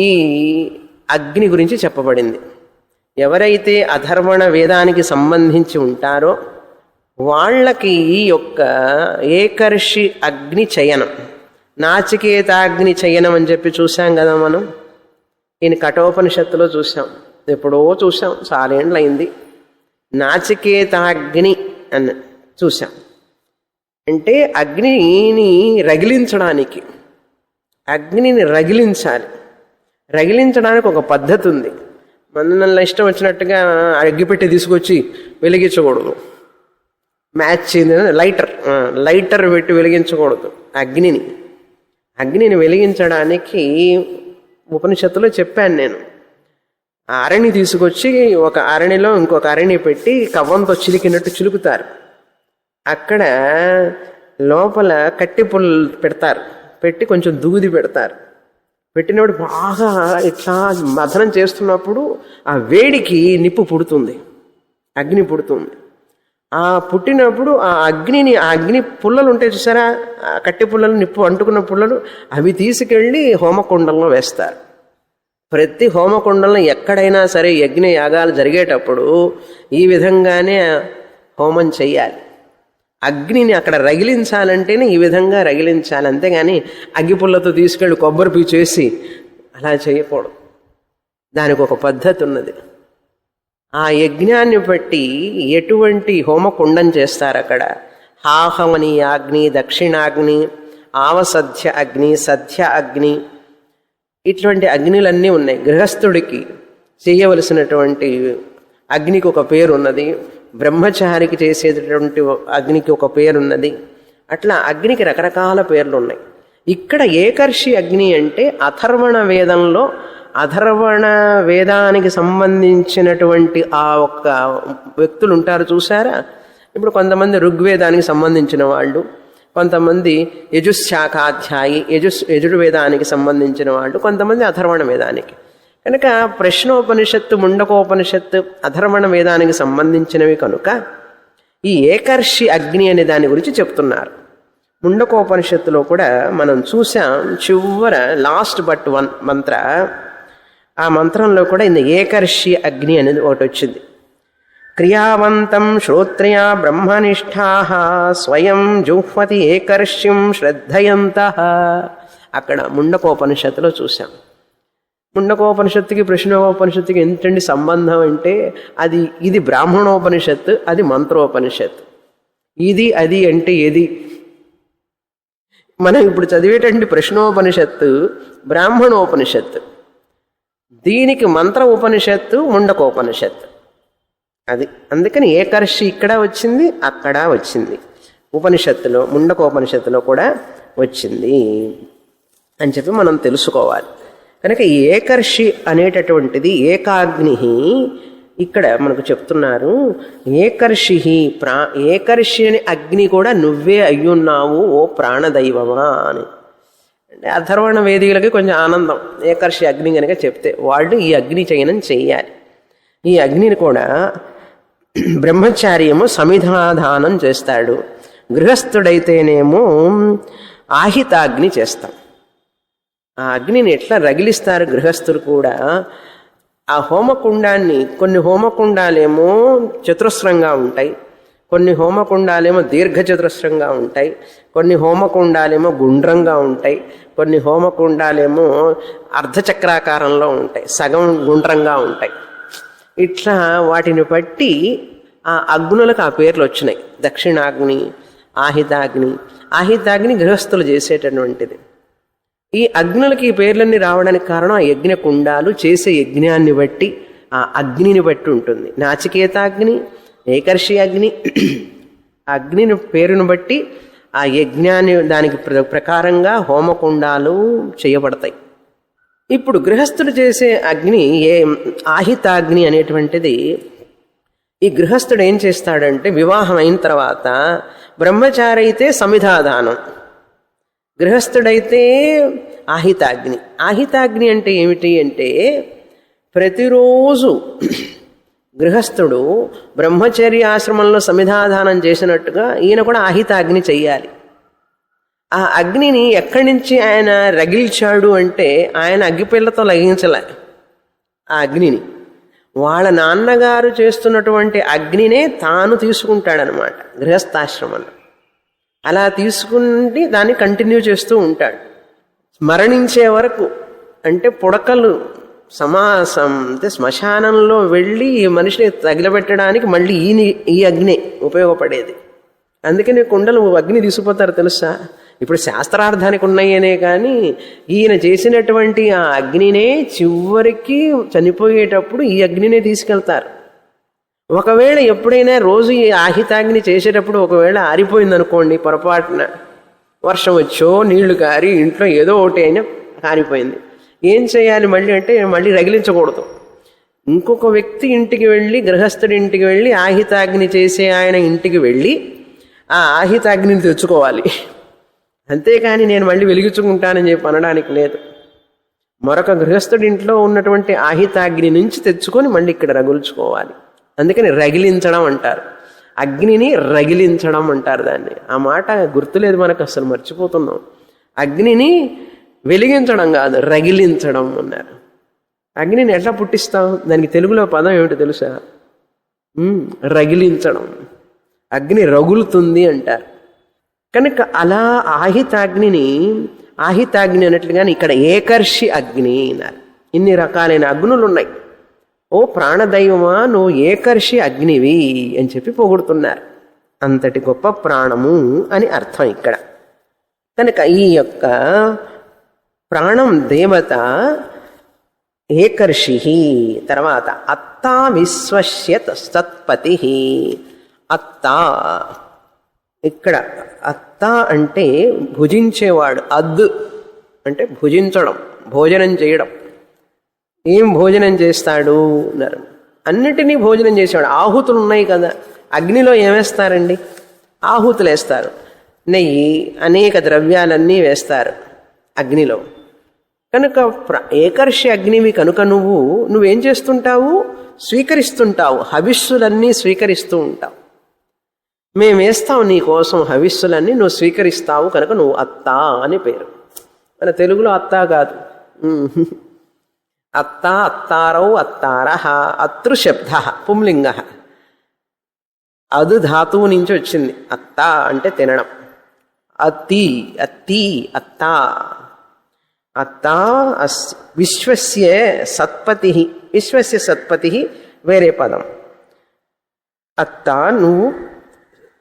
ఈ అగ్ని గురించి చెప్పబడింది. ఎవరైతే అథర్వణ వేదానికి సంబంధించి ఉంటారో వాళ్ళకి ఈ యొక్క ఏకర్షి అగ్ని చయనం, నాచికేతాగ్ని చయనం అని చెప్పి చూసాం కదా మనం. ఈయన కఠోపనిషత్తులో చూసాం, ఎప్పుడో చూసాం, చాలేండ్లయింది. నాచికేతాగ్ని అని చూసాం. అంటే అగ్నిని రగిలించడానికి, అగ్నిని రగిలించాలి. రగిలించడానికి ఒక పద్ధతి ఉంది. మన ఇష్టం వచ్చినట్టుగా అగ్గిపెట్టి తీసుకొచ్చి వెలిగించకూడదు. మ్యాచ్ లైటర్ పెట్టి వెలిగించకూడదు. అగ్నిని వెలిగించడానికి ఉపనిషత్తులో చెప్పాను నేను. ఆ అరణి తీసుకొచ్చి ఒక అరణిలో ఇంకొక అరణి పెట్టి కవ్వంతో చిలికినట్టు చిలుకుతారు. అక్కడ లోపల కట్టి పుల్లలు పెడతారు, పెట్టి కొంచెం దూది పెడతారు. పెట్టినప్పుడు బాగా ఇట్లా మథనం చేస్తున్నప్పుడు ఆ వేడికి నిప్పు పుడుతుంది, అగ్ని పుడుతుంది. ఆ పుట్టినప్పుడు ఆ అగ్ని పుల్లలు ఉంటాయి చూసారా, ఆ కట్టె పుల్లలు, నిప్పు అంటుకున్న పుల్లలు, అవి తీసుకెళ్ళి హోమకుండంలో వేస్తారు. ప్రతి హోమకుండంలో ఎక్కడైనా సరే యజ్ఞ యాగాలు జరిగేటప్పుడు ఈ విధంగానే హోమం చెయ్యాలి. అగ్నిని అక్కడ రగిలించాలంటేనే ఈ విధంగా రగిలించాలి. అంతేగాని అగ్గిపుల్లతో తీసుకెళ్ళి కొబ్బరి పీచు వేసి అలా చేయకూడదు. దానికి ఒక పద్ధతి ఉన్నది. ఆ యజ్ఞాన్ని బట్టి ఎటువంటి హోమకుండం చేస్తారు అక్కడ. హాహమనీయాగ్ని, దక్షిణాగ్ని, ఆవసధ్య అగ్ని, సధ్య అగ్ని, ఇటువంటి అగ్నిలన్నీ ఉన్నాయి. గృహస్థుడికి చేయవలసినటువంటి అగ్నికి ఒక పేరు ఉన్నది, బ్రహ్మచారికి చేసేటటువంటి అగ్నికి ఒక పేరున్నది. అట్లా అగ్నికి రకరకాల పేర్లు ఉన్నాయి. ఇక్కడ ఏకర్షి అగ్ని అంటే అథర్వణ వేదంలో, అథర్వణ వేదానికి సంబంధించినటువంటి ఆ ఒక్క వ్యక్తులు ఉంటారు చూసారా. ఇప్పుడు కొంతమంది ఋగ్వేదానికి సంబంధించిన వాళ్ళు, కొంతమంది యజుశాఖాధ్యాయి, యజుర్వేదానికి సంబంధించిన వాళ్ళు, కొంతమంది అథర్వణ వేదానికి. కనుక ప్రశ్నోపనిషత్తు, ముండకోపనిషత్తు అథర్వణ వేదానికి సంబంధించినవి కనుక ఈ ఏకర్షి అగ్ని అనే దాని గురించి చెప్తున్నారు. ముండకోపనిషత్తులో కూడా మనం చూసాం, చివర లాస్ట్ బట్ వన్ మంత్ర, ఆ మంత్రంలో కూడా ఇంత ఏకర్షి అగ్ని అనేది ఒకటి వచ్చింది. క్రియావంతం శ్రోత్రియా బ్రహ్మనిష్ఠా స్వయం జుహ్వతి ఏకర్ష్యం శ్రద్ధయంతః. అక్కడ ముండకోపనిషత్తులో చూసాం. ముండకోపనిషత్తుకి ప్రశ్నోపనిషత్తుకి ఏంటండి సంబంధం అంటే, ఇది బ్రాహ్మణోపనిషత్తు, అది మంత్రోపనిషత్తు. ఇది అది అంటే ఏది? మనం ఇప్పుడు చదివేటండి ప్రశ్నోపనిషత్తు బ్రాహ్మణోపనిషత్తు, దీనికి మంత్ర ఉపనిషత్తు ముండకోపనిషత్తు. అది అందుకని ఏకర్షి ఇక్కడ వచ్చింది, అక్కడ వచ్చింది. ఉపనిషత్తులో ముండకోపనిషత్తులో కూడా వచ్చింది అని చెప్పి మనం తెలుసుకోవాలి. కనుక ఈ ఏకర్షి అనేటటువంటిది ఏకాగ్ని ఇక్కడ మనకు చెప్తున్నారు. ఏకర్షి ఏకర్షి అనే అగ్ని కూడా నువ్వే అయ్యున్నావు ఓ ప్రాణదైవమా అని. అంటే అథర్వణ వేదికలకి కొంచెం ఆనందం, ఏకర్షి అగ్ని కనుక చెప్తే వాళ్ళు ఈ అగ్ని చయనం చెయ్యాలి. ఈ అగ్నిని కూడా బ్రహ్మచార్యము సమిధాదానం చేస్తాడు, గృహస్థుడైతేనేమో ఆహితాగ్ని చేస్తాం. ఆ అగ్నిని ఎట్లా రగిలిస్తారు గృహస్థులు కూడా. ఆ హోమకుండాన్ని, కొన్ని హోమకుండాలేమో చతురస్రంగా ఉంటాయి, కొన్ని హోమకుండాలేమో దీర్ఘచతురస్రంగా ఉంటాయి, కొన్ని హోమకుండాలేమో గుండ్రంగా ఉంటాయి, కొన్ని హోమకుండాలేమో అర్ధచక్రాకారంలో ఉంటాయి, సగం గుండ్రంగా ఉంటాయి. ఇట్లా వాటిని బట్టి ఆ అగ్నులకు ఆ పేర్లు వచ్చినాయి. దక్షిణాగ్ని, ఆహితాగ్ని. ఆహితాగ్ని గృహస్థులు చేసేటటువంటిది. ఈ అగ్నులకి ఈ పేర్లన్నీ రావడానికి కారణం ఆ యజ్ఞ కుండాలు చేసే యజ్ఞాన్ని బట్టి, ఆ అగ్నిని బట్టి ఉంటుంది. నాచికేతాగ్ని, ఏకర్షి అగ్ని. అగ్నిని పేరును బట్టి ఆ యజ్ఞాన్ని దానికి ప్రకారంగా హోమకుండాలు చేయబడతాయి. ఇప్పుడు గృహస్థుడు చేసే అగ్ని ఆహితాగ్ని అనేటువంటిది, ఈ గృహస్థుడు ఏం చేస్తాడంటే వివాహం అయిన తర్వాత బ్రహ్మచారి అయితే సమిధాదానం, గృహస్థుడైతే ఆహితాగ్ని. ఆహితాగ్ని అంటే ఏమిటి అంటే ప్రతిరోజు గృహస్థుడు బ్రహ్మచర్య ఆశ్రమంలో సమిధాదానం చేసినట్టుగా ఈయన కూడా ఆహితాగ్ని చెయ్యాలి. ఆ అగ్నిని ఎక్కడి నుంచి ఆయన రగిల్చాడు అంటే ఆయన అగ్గిపిల్లతో లగించలే ఆ అగ్నిని, వాళ్ళ నాన్నగారు చేస్తున్నటువంటి అగ్నినే తాను తీసుకుంటాడనమాట గృహస్థాశ్రమంలో. అలా తీసుకుని దాన్ని కంటిన్యూ చేస్తూ ఉంటాడు మరణించే వరకు. అంటే పుడకలు అంటే శ్మశానంలో వెళ్ళి ఈ మనిషిని తగిలబెట్టడానికి మళ్ళీ ఈ అగ్ని ఉపయోగపడేది. అందుకని కుండలు అగ్ని తీసుకుపోతారు తెలుసా. ఇప్పుడు శాస్త్రార్థానికి ఉన్నాయనే కానీ ఈయన చేసినటువంటి ఆ అగ్నినే చివరికి చనిపోయేటప్పుడు ఈ అగ్నినే తీసుకెళ్తారు. ఒకవేళ ఎప్పుడైనా రోజు ఈ ఆహితాగ్ని చేసేటప్పుడు ఒకవేళ ఆరిపోయింది అనుకోండి, పొరపాటున వర్షం వచ్చో నీళ్లు కారి ఇంట్లో ఏదో ఒకటి అయినా కారిపోయింది, ఏం చేయాలి మళ్ళీ అంటే మళ్ళీ రగిలించకూడదు. ఇంకొక వ్యక్తి ఇంటికి వెళ్ళి, గృహస్థుడి ఇంటికి వెళ్ళి, ఆహితాగ్ని చేసే ఆయన ఇంటికి వెళ్ళి ఆ ఆహితాగ్నిని తెచ్చుకోవాలి. అంతేకాని నేను మళ్ళీ వెలిగించుకుంటానని చెప్పి అనడానికి లేదు. మరొక గృహస్థుడి ఇంట్లో ఉన్నటువంటి ఆహితాగ్ని నుంచి తెచ్చుకొని మళ్ళీ ఇక్కడ రగుల్చుకోవాలి. అందుకని రగిలించడం అంటారు, అగ్నిని రగిలించడం అంటారు దాన్ని. ఆ మాట గుర్తులేదు మనకు, అసలు మర్చిపోతున్నాం. అగ్నిని వెలిగించడం కాదు, రగిలించడం అన్నారు. అగ్నిని ఎట్లా పుట్టిస్తాం, దానికి తెలుగులో పదం ఏమిటో తెలుసా? రగిలించడం. అగ్ని రగులుతుంది అంటారు. కనుక అలా ఆహితాగ్ని అన్నట్లుగానే ఇక్కడ ఏకర్షి అగ్ని అన్నారు. ఇన్ని రకాలైన అగ్నులు ఉన్నాయి. ఓ ప్రాణదైవమా, నువ్వు ఏకర్షి అగ్నివి అని చెప్పి పొగుడుతున్నారు. అంతటి గొప్ప ప్రాణము అని అర్థం ఇక్కడ. కనుక ఈ యొక్క ప్రాణం దేవత ఏకర్షి. తర్వాత అత్తా విశ్వస్య తత్పతి. అత్తా, ఇక్కడ అత్త అంటే భుజించేవాడు. అద్ అంటే భుజించడం, భోజనం చేయడం. ఏం భోజనం చేస్తాడు అన్నారు, అన్నిటినీ భోజనం చేసేవాడు. ఆహుతులు ఉన్నాయి కదా, అగ్నిలో ఏమేస్తారండి? ఆహుతులు వేస్తారు, నెయ్యి, అనేక ద్రవ్యాలన్నీ వేస్తారు అగ్నిలో. కనుక ఏకర్షి అగ్నివి కనుక నువ్వేం చేస్తుంటావు? స్వీకరిస్తుంటావు, హవిస్సులన్నీ స్వీకరిస్తూ ఉంటావు. మేమేస్తాం నీ కోసం హవిస్సులన్నీ, నువ్వు స్వీకరిస్తావు కనుక నువ్వు అత్తా అని పేరు. మన తెలుగులో అత్తా కాదు, అత్తా, అత్తారౌ, అత్తారహ. అతృ శబ్ద పుంలింగ, అదు ధాతువు నుంచి వచ్చింది. అత్తా అంటే తినడం. అత్తి, అత్తి, అత్తా. అత్తా విశ్వస్య సత్పతి. విశ్వస్య సత్పతి వేరే పదం. అత్తా నువ్వు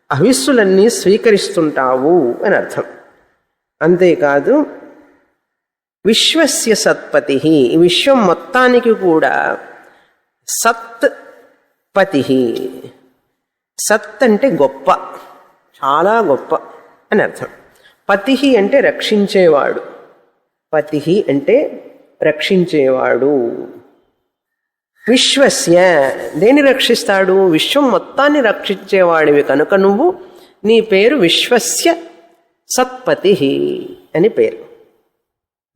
అవిస్సులన్నీ స్వీకరిస్తుంటావు అని అర్థం. అంతేకాదు విశ్వస్య సత్పతి, విశ్వం మొత్తానికి కూడా సత్పతి. సత్ అంటే గొప్ప, చాలా గొప్ప అని అర్థం. పతి అంటే రక్షించేవాడు. పతి అంటే రక్షించేవాడు. విశ్వస్య దేన్ని రక్షిస్తాడు? విశ్వం మొత్తాన్ని రక్షించేవాడివి కనుక నీ పేరు విశ్వస్య సత్పతి అని పేరు.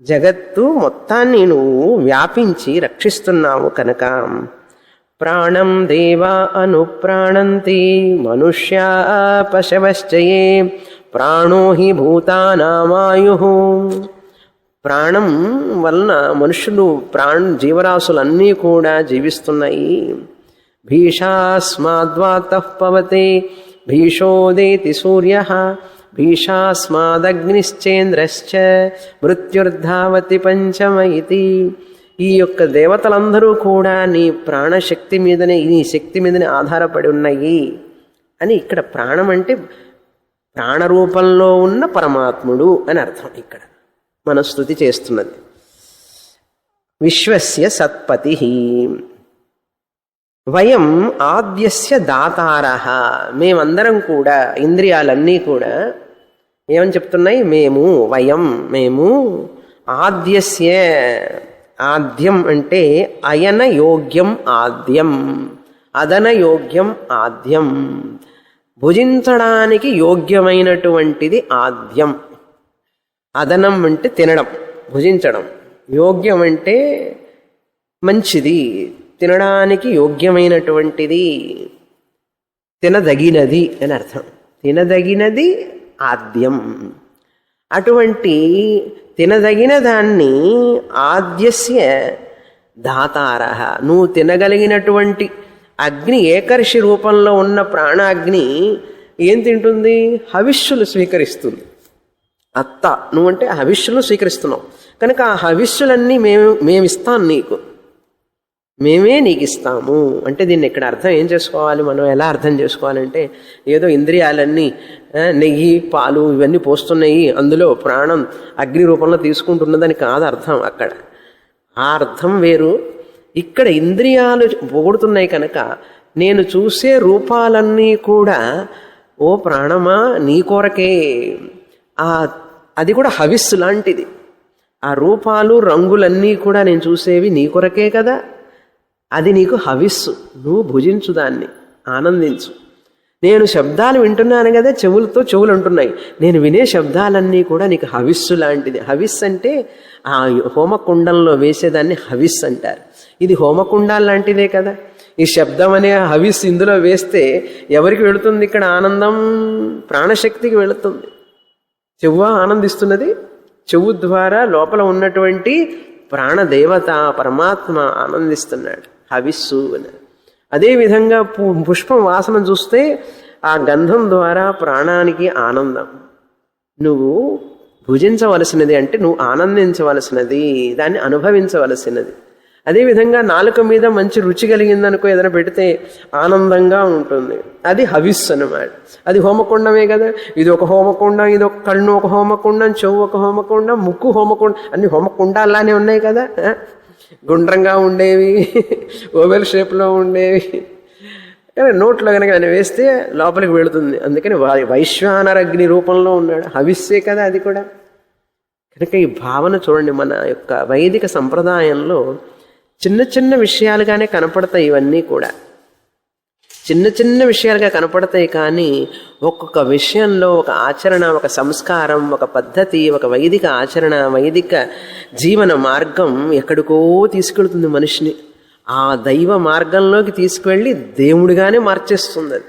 జగత్తు మొత్తాన్ని నువ్వు వ్యాపించి రక్షిస్తున్నావు కనుక. ప్రాణం దేవా అనుప్రాణంతి మనుష్యా పశవశ్చయే ప్రాణో హి భూతానామాయు. ప్రాణం వలన మనుషులు జీవరాశులన్నీ కూడా జీవిస్తున్నాయి. భీషాస్మాద్వాతః పవతే భీషోదేతి సూర్యః భీషాస్మాదగ్నిశ్చేంద్రశ్చ మృత్యుర్ధావతి పంచమ ఇతి. ఈ యొక్క దేవతలందరూ కూడా నీ ప్రాణశక్తి మీదనే, నీ శక్తి మీదనే ఆధారపడి ఉన్నాయి అని. ఇక్కడ ప్రాణం అంటే ప్రాణరూపంలో ఉన్న పరమాత్ముడు అని అర్థం. ఇక్కడ మన స్తుతి చేస్తున్నది. విశ్వస్య సత్పతి. వయం ఆద్యస్య దాతారః, మేమందరం కూడా, ఇంద్రియాలన్నీ కూడా ఏమని చెప్తున్నాయి? మేము ఆద్యస్య, ఆద్యం అంటే అయన యోగ్యం ఆద్యం, అదన యోగ్యం ఆద్యం, భుజించడానికి యోగ్యమైనటువంటిది ఆద్యం. అదనం అంటే తినడం, భుజించడం. యోగ్యం అంటే మంచిది, తినడానికి యోగ్యమైనటువంటిది, తినదగినది అని అర్థం. తినదగినది ఆద్యం. అటువంటి తినదగిన దాన్ని ఆద్యస్య దాతారః, నువ్వు తినగలిగినటువంటి అగ్ని, ఏకర్షి రూపంలో ఉన్న ప్రాణాగ్ని ఏం తింటుంది? హవిష్యులు స్వీకరిస్తుంది. అత్త నువ్వంటే హవిష్యులు స్వీకరిస్తున్నావు కనుక ఆ హవిష్యులన్నీ మేమిస్తాం నీకు, మేమే నీకు ఇస్తాము అంటే దీన్ని ఇక్కడ అర్థం ఏం చేసుకోవాలి? మనం ఎలా అర్థం చేసుకోవాలంటే, ఏదో ఇంద్రియాలన్నీ నెయ్యి పాలు ఇవన్నీ పోస్తున్నాయి, అందులో ప్రాణం అగ్ని రూపంలో తీసుకుంటున్నదని కాదు అర్థం. అక్కడ ఆ అర్థం వేరు. ఇక్కడ ఇంద్రియాలు పొగుడుతున్నాయి కనుక నేను చూసే రూపాలన్నీ కూడా ఓ ప్రాణమా నీ కొరకే. అది కూడా హవిస్సు లాంటిది. ఆ రూపాలు రంగులన్నీ కూడా నేను చూసేవి నీ కొరకే కదా, అది నీకు హవిస్సు. నువ్వు భుజించు, దాన్ని ఆనందించు. నేను శబ్దాలు వింటున్నాను కదా, చెవులు అంటున్నాయి, నేను వినే శబ్దాలన్నీ కూడా నీకు హవిస్సు లాంటిది. హవిస్ అంటే ఆ హోమకుండంలో వేసేదాన్ని హవిస్ అంటారు. ఇది హోమకుండాల లాంటిదే కదా. ఈ శబ్దం అనే హవిస్ ఇందులో వేస్తే ఎవరికి వెళుతుంది? ఇక్కడ ఆనందం ప్రాణశక్తికి వెళుతుంది. చెవ్వ ఆనందిస్తున్నది, చెవు ద్వారా లోపల ఉన్నటువంటి ప్రాణదేవత పరమాత్మ ఆనందిస్తున్నాడు, హవిస్సు అని. అదేవిధంగా పుష్పం వాసన చూస్తే ఆ గంధం ద్వారా ప్రాణానికి ఆనందం. నువ్వు భుజించవలసినది అంటే నువ్వు ఆనందించవలసినది, దాన్ని అనుభవించవలసినది. అదేవిధంగా నాలుక మీద మంచి రుచి కలిగిందనుకో, ఏదైనా పెడితే ఆనందంగా ఉంటుంది, అది హవిస్ అన్నమాట. అది హోమకుండమే కదా. ఇది ఒక హోమకుండం, ఇది ఒక కన్ను ఒక హోమకుండం, చెవు ఒక హోమకుండం, ముక్కు హోమకుండం, అన్ని హోమకుండాలానే ఉన్నాయి కదా. గుండ్రంగా ఉండేవి, ఓవెల్ షేప్లో ఉండేవి. కానీ నోట్లో కనుక ఆయన వేస్తే లోపలికి వెళుతుంది. అందుకని వైశ్వానర అగ్ని రూపంలో ఉన్నాడు, హవిస్సే కదా అది కూడా. కనుక ఈ భావన చూడండి, మన యొక్క వైదిక సంప్రదాయంలో చిన్న చిన్న విషయాలుగానే కనపడతాయి. ఇవన్నీ కూడా చిన్న చిన్న విషయాలుగా కనపడతాయి, కానీ ఒక్కొక్క విషయంలో ఒక ఆచరణ, ఒక సంస్కారం, ఒక పద్ధతి, ఒక వైదిక ఆచరణ, వైదిక జీవన మార్గం ఎక్కడికో తీసుకెళ్తుంది మనిషిని. ఆ దైవ మార్గంలోకి తీసుకువెళ్ళి దేవుడిగానే మార్చేస్తుంది.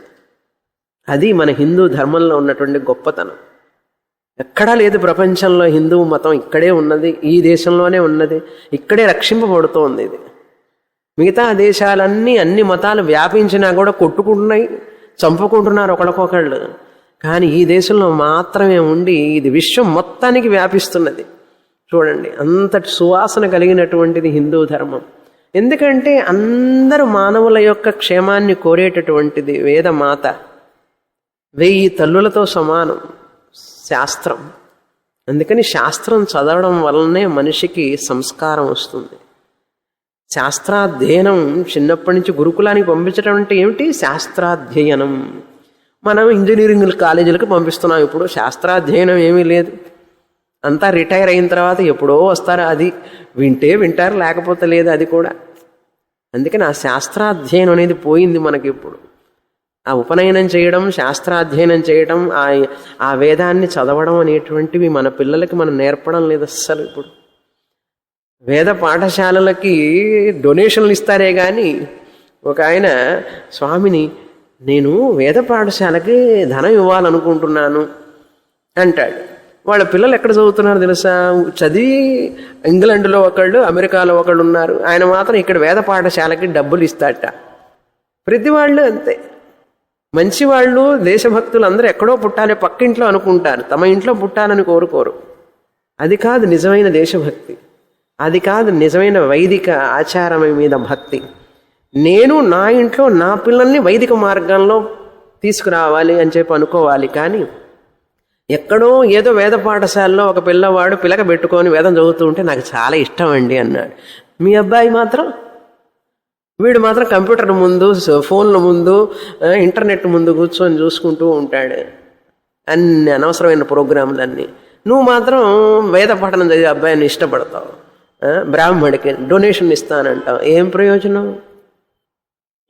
అది మన హిందూ ధర్మంలో ఉన్నటువంటి గొప్పతనం. ఎక్కడా లేదు ప్రపంచంలో. హిందూ మతం ఇక్కడే ఉన్నది, ఈ దేశంలోనే ఉన్నది, ఇక్కడే రక్షింపబడుతోంది. ఇది మిగతా దేశాలన్నీ అన్ని మతాలు వ్యాపించినా కూడా కొట్టుకుంటున్నాయి, చంపుకుంటున్నారు ఒకళ్ళకొకళ్ళు. కానీ ఈ దేశంలో మాత్రమే ఉండి ఇది విశ్వం మొత్తానికి వ్యాపిస్తున్నది. చూడండి, అంతటి సువాసన కలిగినటువంటిది హిందూ ధర్మం. ఎందుకంటే అందరూ మానవుల యొక్క క్షేమాన్ని కోరేటటువంటిది వేదమాత. 1000 తల్లులతో సమానం శాస్త్రం. అందుకని శాస్త్రం చదవడం వలనే మనిషికి సంస్కారం వస్తుంది. శాస్త్రాధ్యయనం చిన్నప్పటి నుంచి గురుకులానికి పంపించడం అంటే ఏమిటి? శాస్త్రాధ్యయనం. మనం ఇంజనీరింగ్ కాలేజీలకు పంపిస్తున్నాం. ఇప్పుడు శాస్త్రాధ్యయనం ఏమీ లేదు. అంతా రిటైర్ అయిన తర్వాత ఎప్పుడో వస్తారు. అది వింటే వింటారు, లేకపోతే లేదు. అది కూడా అందుకని ఆ శాస్త్రాధ్యయనం అనేది పోయింది మనకి ఇప్పుడు. ఆ ఉపనయనం చేయడం, శాస్త్రాధ్యయనం చేయడం, ఆ వేదాన్ని చదవడం అనేటువంటివి మన పిల్లలకి మనం నేర్పడం లేదు అస్సలు. ఇప్పుడు వేద పాఠశాలలకి డొనేషన్లు ఇస్తారే కానీ ఒక ఆయన స్వామిని నేను వేద పాఠశాలకి ధనం ఇవ్వాలనుకుంటున్నాను అంటాడు. వాళ్ళ పిల్లలు ఎక్కడ చదువుతున్నారు తెలుసా? చదివి ఇంగ్లాండ్లో ఒకళ్ళు, అమెరికాలో ఒకళ్ళు ఉన్నారు. ఆయన మాత్రం ఇక్కడ వేద పాఠశాలకి డబ్బులు ఇస్తాట. ప్రతి వాళ్ళు అంతే. మంచివాళ్ళు, దేశభక్తులు అందరూ ఎక్కడో పుట్టాలి పక్కింట్లో అనుకుంటారు, తమ ఇంట్లో పుట్టాలని కోరుకోరు. అది కాదు నిజమైన దేశభక్తి, అది కాదు నిజమైన వైదిక ఆచారం మీద భక్తి. నేను నా ఇంట్లో నా పిల్లల్ని వైదిక మార్గంలో తీసుకురావాలి అని చెప్పి అనుకోవాలి. కానీ ఎక్కడో ఏదో వేద పాఠశాలలో ఒక పిల్లవాడు పిలక పెట్టుకొని వేదం చదువుతూ ఉంటే నాకు చాలా ఇష్టం అండి అన్నాడు. మీ అబ్బాయి మాత్రం వీడు మాత్రం కంప్యూటర్ ముందు, ఫోన్ల ముందు, ఇంటర్నెట్ ముందు కూర్చొని చూసుకుంటూ ఉంటాడు అన్ని అనవసరమైన ప్రోగ్రాంలన్నీ. నువ్వు మాత్రం వేద పఠనం చదివే అబ్బాయిని ఇష్టపడతావు, బ్రాహ్మడికి డొనేషన్ ఇస్తానంటావు. ఏం ప్రయోజనం?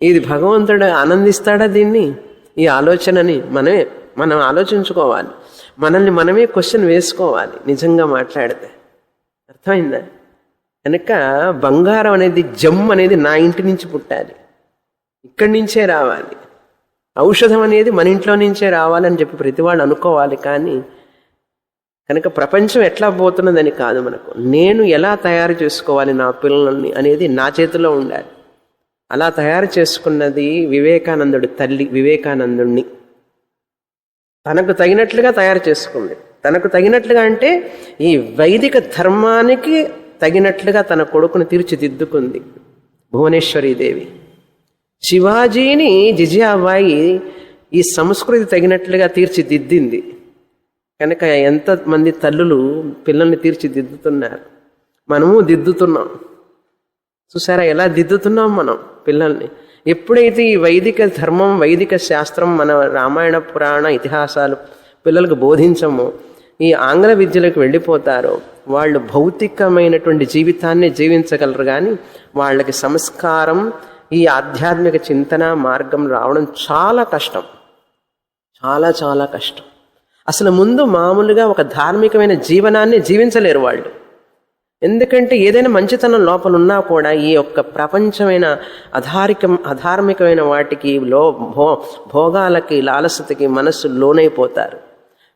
ఇది భగవంతుడు ఆనందిస్తాడా దీన్ని? ఈ ఆలోచనని మనం ఆలోచించుకోవాలి. మనల్ని మనమే క్వశ్చన్ వేసుకోవాలి నిజంగా మాట్లాడితే. అర్థమైందా? కనుక బంగారం అనేది, జమ్ అనేది నా ఇంటి నుంచి పుట్టాలి, ఇక్కడి నుంచే రావాలి. ఔషధం అనేది మన ఇంట్లో నుంచే రావాలని చెప్పి ప్రతి వాళ్ళు అనుకోవాలి. కానీ కనుక ప్రపంచం ఎట్లా పోతున్నదని కాదు, మనకు నేను ఎలా తయారు చేసుకోవాలి నా పిల్లల్ని అనేది నా చేతిలో ఉండాలి. అలా తయారు చేసుకున్నది వివేకానందుడి తల్లి, వివేకానందుణ్ణి తనకు తగినట్లుగా తయారు చేసుకుంది. తనకు తగినట్లుగా అంటే ఈ వైదిక ధర్మానికి తగినట్లుగా తన కొడుకుని తీర్చిదిద్దుకుంది భువనేశ్వరీదేవి. శివాజీని జిజియాబాయి ఈ సంస్కృతి తగినట్లుగా తీర్చిదిద్దింది. కనుక ఎంతమంది తల్లులు పిల్లల్ని తీర్చిదిద్దుతున్నారు, మనము దిద్దుతున్నాం. చూసారా ఎలా దిద్దుతున్నాం మనం పిల్లల్ని? ఎప్పుడైతే ఈ వైదిక ధర్మం, వైదిక శాస్త్రం, మన రామాయణ పురాణ ఇతిహాసాలు పిల్లలకు బోధించమో ఈ ఆంగ్ల విద్యలకు వెళ్ళిపోతారో వాళ్ళు భౌతికమైనటువంటి జీవితాన్ని జీవించగలరు. కానీ వాళ్ళకి సంస్కారం, ఈ ఆధ్యాత్మిక చింతన మార్గం రావడం చాలా కష్టం, చాలా చాలా కష్టం. అసలు ముందు మామూలుగా ఒక ధార్మికమైన జీవనాన్ని జీవించలేరు వాళ్ళు. ఎందుకంటే ఏదైనా మంచితనం లోపల ఉన్నా కూడా ఈ యొక్క ప్రపంచమైన అధార్మికమైన వాటికి భోగాలకి, లాలసతకి మనస్సు లోనైపోతారు.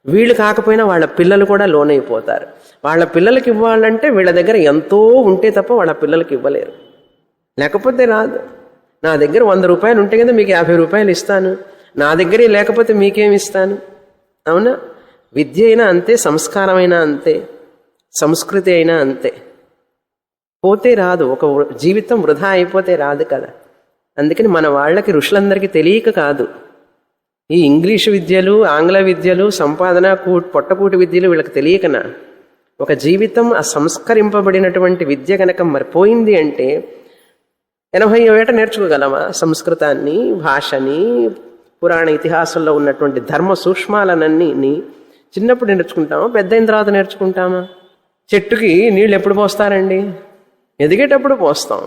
వీళ్ళు కాకపోయినా వాళ్ళ పిల్లలు కూడా లోనైపోతారు. వాళ్ళ పిల్లలకి ఇవ్వాలంటే వీళ్ళ దగ్గర ఎంతో ఉంటే తప్ప వాళ్ళ పిల్లలకి ఇవ్వలేరు, లేకపోతే రాదు. నా దగ్గర 100 రూపాయలు ఉంటే కదా మీకు 50 రూపాయలు ఇస్తాను, నా దగ్గరే లేకపోతే మీకేమి ఇస్తాను? అవునా? విద్య అయినా అంతే, సంస్కారమైనా అంతే, సంస్కృతి అయినా అంతే. పోతే రాదు, ఒక జీవితం వృధా అయిపోతే రాదు కదా. అందుకని మన వాళ్ళకి, ఋషులందరికీ తెలియక కాదు, ఈ ఇంగ్లీషు విద్యలు, ఆంగ్ల విద్యలు, సంపాదన, పొట్టకూటి విద్యలు వీళ్ళకి తెలియకనా. ఒక జీవితం ఆ సంస్కరింపబడినటువంటి విద్య కనుక మరిపోయింది అంటే 80 ఏట నేర్చుకోగలమా సంస్కృతాన్ని, భాషని, పురాణ ఇతిహాసంలో ఉన్నటువంటి ధర్మ సూక్ష్మాలనన్నీ చిన్నప్పుడు నేర్చుకుంటామా, పెద్దయిన తర్వాత నేర్చుకుంటామా? చెట్టుకి నీళ్ళు ఎప్పుడు పోస్తారండి? ఎదిగేటప్పుడు పోస్తాం.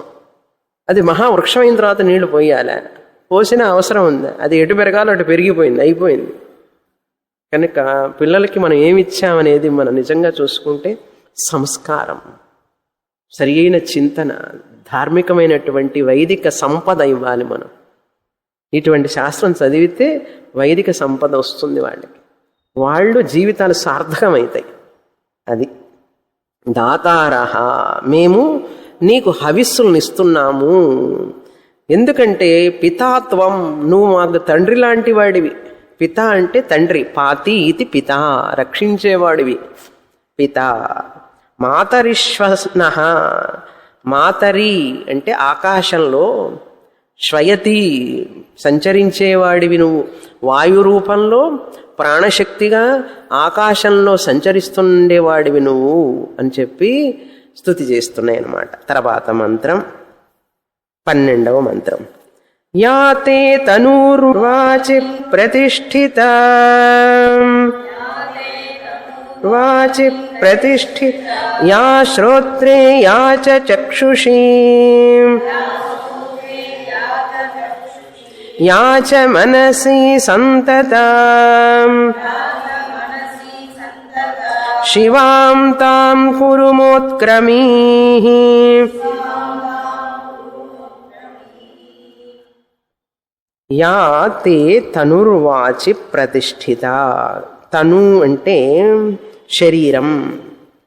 అది మహావృక్షమైన తర్వాత నీళ్లు పోయాలా? పోసిన అవసరం ఉందా? అది ఎటు పెరగాలో అటు పెరిగిపోయింది, అయిపోయింది. కనుక పిల్లలకి మనం ఏమిచ్చామనేది మనం నిజంగా చూసుకుంటే సంస్కారం, సరి అయిన చింతన, ధార్మికమైనటువంటి వైదిక సంపద ఇవ్వాలి మనం. ఇటువంటి శాస్త్రం చదివితే వైదిక సంపద వస్తుంది వాళ్ళకి, వాళ్ళు జీవితాలు సార్థకమవుతాయి. అది దాతారహ, మేము నీకు హవిస్సులను ఇస్తున్నాము. ఎందుకంటే పితాత్వం, నువ్వు మాకు తండ్రి లాంటి వాడివి. పిత అంటే తండ్రి, పాతి ఇది పిత, రక్షించేవాడివి పిత. మాతరిశ్వన, మాతరి అంటే ఆకాశంలో, శ్వయతి సంచరించేవాడివి నువ్వు, వాయు రూపంలో ప్రాణశక్తిగా ఆకాశంలో సంచరిస్తుండేవాడివి నువ్వు అని చెప్పి స్తుతి చేస్తున్నాయి అన్నమాట. తర్వాత మంత్రం 12వ మంత్రం. యాతే తనూర్వాచి ప్రతిష్ఠిత, వాచి ప్రతిష్ఠిత, యా శ్రోత్రే యా చ చక్షుషీ, యా చ మనసి సంతతాం, శివాం తాం కురుమోత్క్రమీః. యా తే తనుర్వాచి ప్రతిష్ఠిత. తను అంటే శరీరం,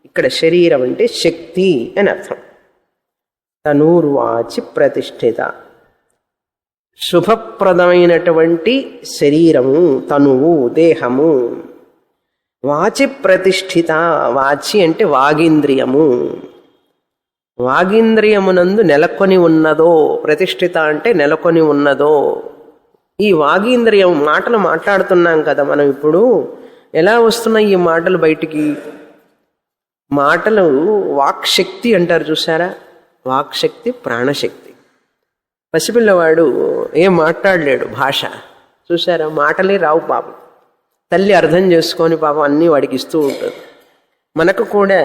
ఇక్కడ శరీరం అంటే శక్తి అని అర్థం. తనూర్వాచి ప్రతిష్ఠిత, శుభప్రదమైనటువంటి శరీరము, తనువు, దేహము. వాచి ప్రతిష్ఠిత, వాచి అంటే వాగీంద్రియము, వాగీంద్రియమునందు నెలకొని ఉన్నదో, ప్రతిష్ఠిత అంటే నెలకొని ఉన్నదో. ఈ వాగీంద్రియం, మాటలు మాట్లాడుతున్నాం కదా మనం ఇప్పుడు, ఎలా వస్తున్నాయి ఈ మాటలు బయటికి? మాటలు వాక్శక్తి అంటారు చూసారా, వాక్శక్తి ప్రాణశక్తి. పసిపిల్లవాడు ఏం మాట్లాడలేడు, భాష చూసారా, మాటలే రావు పాపం. తల్లి అర్థం చేసుకొని పాపం అన్నీ వాడికి ఇస్తూ ఉంటుంది. మనకు కూడా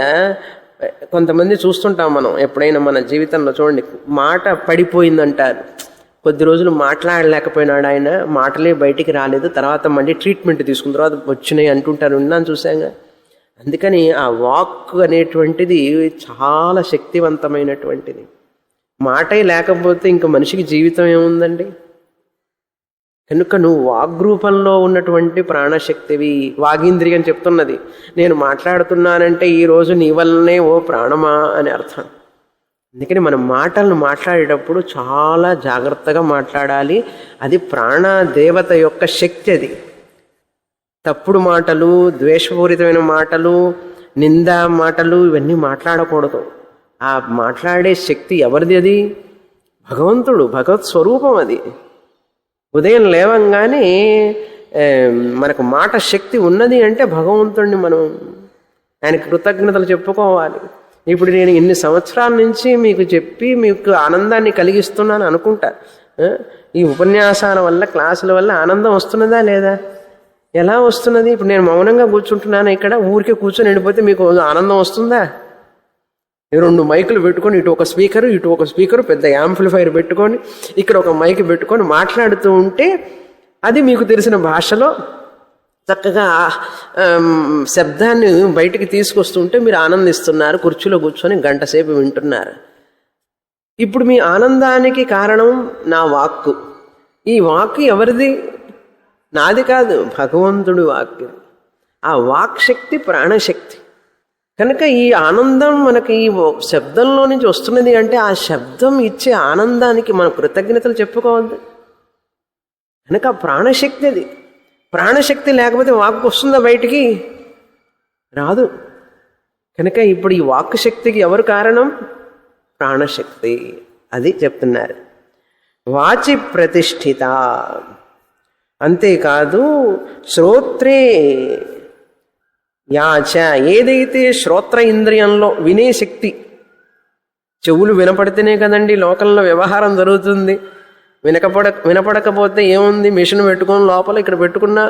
కొంతమంది చూస్తుంటాం మనం, ఎప్పుడైనా మన జీవితంలో చూడండి, మాట పడిపోయిందంటారు. కొద్ది రోజులు మాట్లాడలేకపోయినాడు ఆయన, మాటలే బయటికి రాలేదు, తర్వాత మళ్ళీ ట్రీట్మెంట్ తీసుకున్న తర్వాత వచ్చినాయి అంటుంటారు, విన్నాను, చూసాగా. అందుకని ఆ వాక్ అనేటువంటిది చాలా శక్తివంతమైనటువంటిది. మాటే లేకపోతే ఇంక మనిషికి జీవితం ఏముందండి? కనుక నువ్వు వాగ్రూపంలో ఉన్నటువంటి ప్రాణశక్తివి. వాగీంద్రియం చెప్తున్నది, నేను మాట్లాడుతున్నానంటే ఈరోజు నీ వల్లనే ఓ ప్రాణమా అని అర్థం. అందుకని మనం మాటలను మాట్లాడేటప్పుడు చాలా జాగ్రత్తగా మాట్లాడాలి. అది ప్రాణదేవత యొక్క శక్తి. అది తప్పుడు మాటలు, ద్వేషపూరితమైన మాటలు, నిందా మాటలు ఇవన్నీ మాట్లాడకూడదు. ఆ మాట్లాడే శక్తి ఎవరిది? అది భగవంతుడు, భగవత్ స్వరూపం అది. ఉదయం లేవంగానే మనకు మాట శక్తి ఉన్నది అంటే భగవంతుడిని మనం ఆయనకి కృతజ్ఞతలు చెప్పుకోవాలి. ఇప్పుడు నేను ఇన్ని సంవత్సరాల నుంచి మీకు చెప్పి మీకు ఆనందాన్ని కలిగిస్తున్నాను అనుకుంటా. ఈ ఉపన్యాసాల వల్ల, క్లాసుల వల్ల ఆనందం వస్తున్నదా లేదా? ఎలా వస్తున్నది? ఇప్పుడు నేను మౌనంగా కూర్చుంటున్నాను ఇక్కడ, ఊరికే కూర్చొని వెళ్ళిపోతే మీకు ఆనందం వస్తుందా? 2 మైకులు పెట్టుకొని, ఇటు ఒక స్పీకరు, ఇటు ఒక స్పీకరు, పెద్ద యాంప్లిఫైర్ పెట్టుకొని, ఇక్కడ ఒక మైక్ పెట్టుకొని మాట్లాడుతూ ఉంటే అది మీకు తెలిసిన భాషలో చక్కగా శబ్దాన్ని బయటికి తీసుకొస్తుంటే మీరు ఆనందిస్తున్నారు, కుర్చీలో కూర్చొని గంట సేపు వింటున్నారు. ఇప్పుడు మీ ఆనందానికి కారణం నా వాక్కు. ఈ వాక్కు ఎవరిది? నాది కాదు, భగవంతుడి వాక్కు. ఆ వాక్ శక్తి ప్రాణశక్తి. కనుక ఈ ఆనందం మనకి ఈ శబ్దంలో నుంచి వస్తున్నది అంటే ఆ శబ్దం ఇచ్చే ఆనందానికి మనం కృతజ్ఞతలు చెప్పుకోవద్దు. కనుక ప్రాణశక్తి అది. ప్రాణశక్తి లేకపోతే వాక్కు వస్తుందా బయటికి? రాదు. కనుక ఇప్పుడు ఈ వాక్కు శక్తికి ఎవరు కారణం? ప్రాణశక్తి. అది చెప్తున్నారు. వాచి ప్రతిష్ఠిత. అంతేకాదు శ్రోత్రే యాచ, ఏదైతే శ్రోత్ర ఇంద్రియంలో వినే శక్తి, చెవులు వినపడితేనే కదండి లోకంలో వ్యవహారం జరుగుతుంది. వినపడకపోతే ఏముంది? మిషన్ పెట్టుకొని లోపల ఇక్కడ పెట్టుకున్నా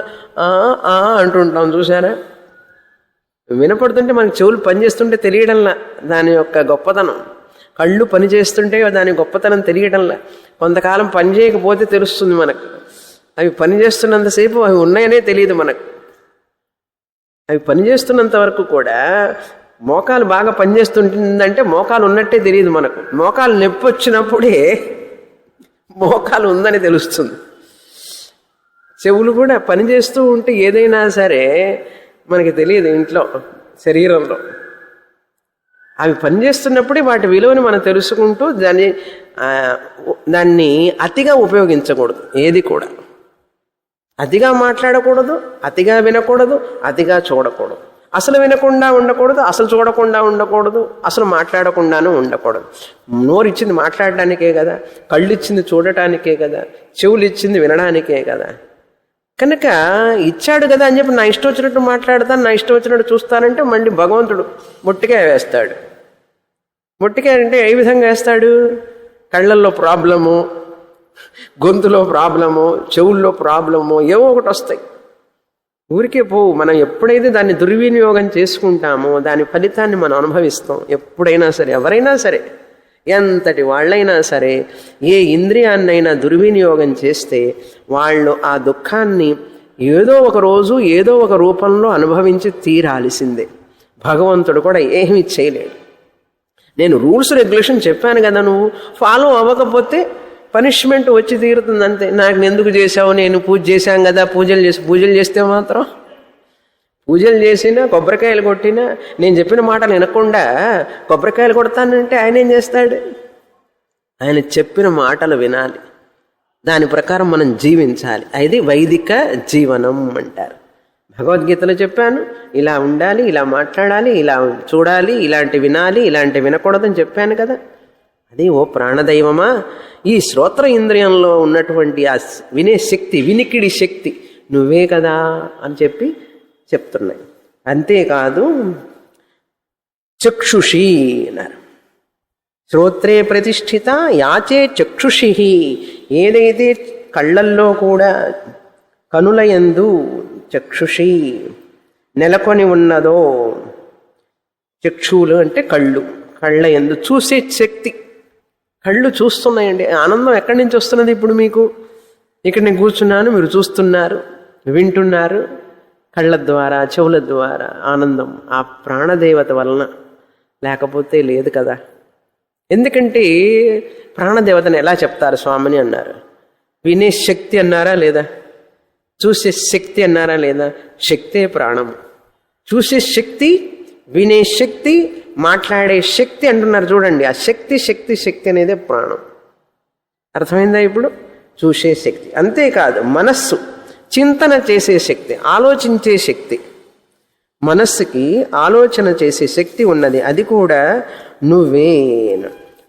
అంటుంటాం, చూసారా? వినపడుతుంటే మనకి చెవులు పనిచేస్తుంటే తెలియడంలా దాని యొక్క గొప్పతనం. కళ్ళు పనిచేస్తుంటే దాని గొప్పతనం తెలియడంలా. కొంతకాలం పని చేయకపోతే తెలుస్తుంది మనకు. అవి పనిచేస్తున్నంతసేపు అవి ఉన్నాయనే తెలియదు మనకు. అవి పనిచేస్తున్నంత వరకు కూడా మోకాలు బాగా పనిచేస్తుంటుందంటే మోకాలు ఉన్నట్టే తెలియదు మనకు. మోకాలు నొప్పి వచ్చినప్పుడే మోకాలు ఉందని తెలుస్తుంది. చెవులు కూడా పనిచేస్తూ ఉంటే ఏదైనా సరే మనకి తెలియదు ఇంట్లో శరీరంలో. అవి పనిచేస్తున్నప్పుడే వాటి విలువని మనం తెలుసుకుంటూ దాన్ని అతిగా ఉపయోగించకూడదు. ఏది కూడా అతిగా మాట్లాడకూడదు, అతిగా వినకూడదు, అతిగా చూడకూడదు. అసలు వినకుండా ఉండకూడదు, అసలు చూడకుండా ఉండకూడదు, అసలు మాట్లాడకుండానూ ఉండకూడదు. నోరు ఇచ్చింది మాట్లాడడానికే కదా, కళ్ళు ఇచ్చింది చూడటానికే కదా, చెవులు ఇచ్చింది వినడానికే కదా. కనుక ఇచ్చాడు కదా అని చెప్పి నా ఇష్టం వచ్చినట్టు మాట్లాడతాను, నా ఇష్టం వచ్చినట్టు చూస్తానంటే మళ్ళీ భగవంతుడు మొట్టికాయ వేస్తాడు. మొట్టికాయ అంటే ఏ విధంగా వేస్తాడు? కళ్ళల్లో ప్రాబ్లము, గొంతులో ప్రాబ్లము, చెవుల్లో ప్రాబ్లము, ఏవో ఒకటి వస్తాయి. ఊరికే పోవు. మనం ఎప్పుడైతే దాన్ని దుర్వినియోగం చేసుకుంటామో దాని ఫలితాన్ని మనం అనుభవిస్తాం. ఎప్పుడైనా సరే, ఎవరైనా సరే, ఎంతటి వాళ్ళైనా సరే, ఏ ఇంద్రియాన్నైనా దుర్వినియోగం చేస్తే వాళ్ళు ఆ దుఃఖాన్ని ఏదో ఒక రోజు ఏదో ఒక రూపంలో అనుభవించి తీరాల్సిందే. భగవంతుడు కూడా ఏమీ చేయలేడు. నేను రూల్స్ రెగ్యులేషన్ చెప్పాను కదా, నువ్వు ఫాలో అవ్వకపోతే పనిష్మెంట్ వచ్చి తీరుతుంది అంతే. నాకు ఎందుకు చేసావు? నేను పూజ చేశాను కదా, పూజలు చేస్తే మాత్రం పూజలు చేసినా కొబ్బరికాయలు కొట్టినా నేను చెప్పిన మాటలు వినకుండా కొబ్బరికాయలు కొడతానంటే ఆయన ఏం చేస్తాడు? ఆయన చెప్పిన మాటలు వినాలి, దాని ప్రకారం మనం జీవించాలి. అది వైదిక జీవనం అంటారు. భగవద్గీతలో చెప్పాను, ఇలా ఉండాలి, ఇలా మాట్లాడాలి, ఇలా చూడాలి, ఇలాంటి వినాలి, ఇలాంటి వినకూడదని చెప్పాను కదా. అది ఓ ప్రాణదైవమా, ఈ శ్రోత్ర ఇంద్రియంలో ఉన్నటువంటి ఆ వినే శక్తి, వినికిడి శక్తి నువ్వే కదా అని చెప్పి చెప్తున్నాయి. అంతేకాదు చక్షుషి అన్నారు. శ్రోత్రే ప్రతిష్ఠిత యాచే చక్షుషి, ఏదైతే కళ్ళల్లో కూడా కనులయందు చక్షుషి నెలకొని ఉన్నదో, చక్షువులు అంటే కళ్ళు, కళ్ళ యందు చూసే శక్తి, కళ్ళు చూస్తున్నాయండి. ఆనందం ఎక్కడి నుంచి వస్తున్నది? ఇప్పుడు మీకు ఇక్కడ నేను కూర్చున్నాను, మీరు చూస్తున్నారు, వింటున్నారు, కళ్ళ ద్వారా చెవుల ద్వారా ఆనందం ఆ ప్రాణదేవత వలన, లేకపోతే లేదు కదా. ఎందుకంటే ప్రాణదేవతను ఎలా చెప్తారు స్వామిని అన్నారు? వినే శక్తి అన్నారా లేదా? చూసే శక్తి అన్నారా లేదా? శక్తే ప్రాణం. చూసే శక్తి, వినే శక్తి, మాట్లాడే శక్తి అంటున్నారు చూడండి. ఆ శక్తి శక్తి శక్తి అనేదే ప్రాణం. అర్థమైందా ఇప్పుడు? చూసే శక్తి. అంతేకాదు మనస్సు చింతన చేసే శక్తి, ఆలోచించే శక్తి. మనస్సుకి ఆలోచన చేసే శక్తి ఉన్నది, అది కూడా నువ్వేన.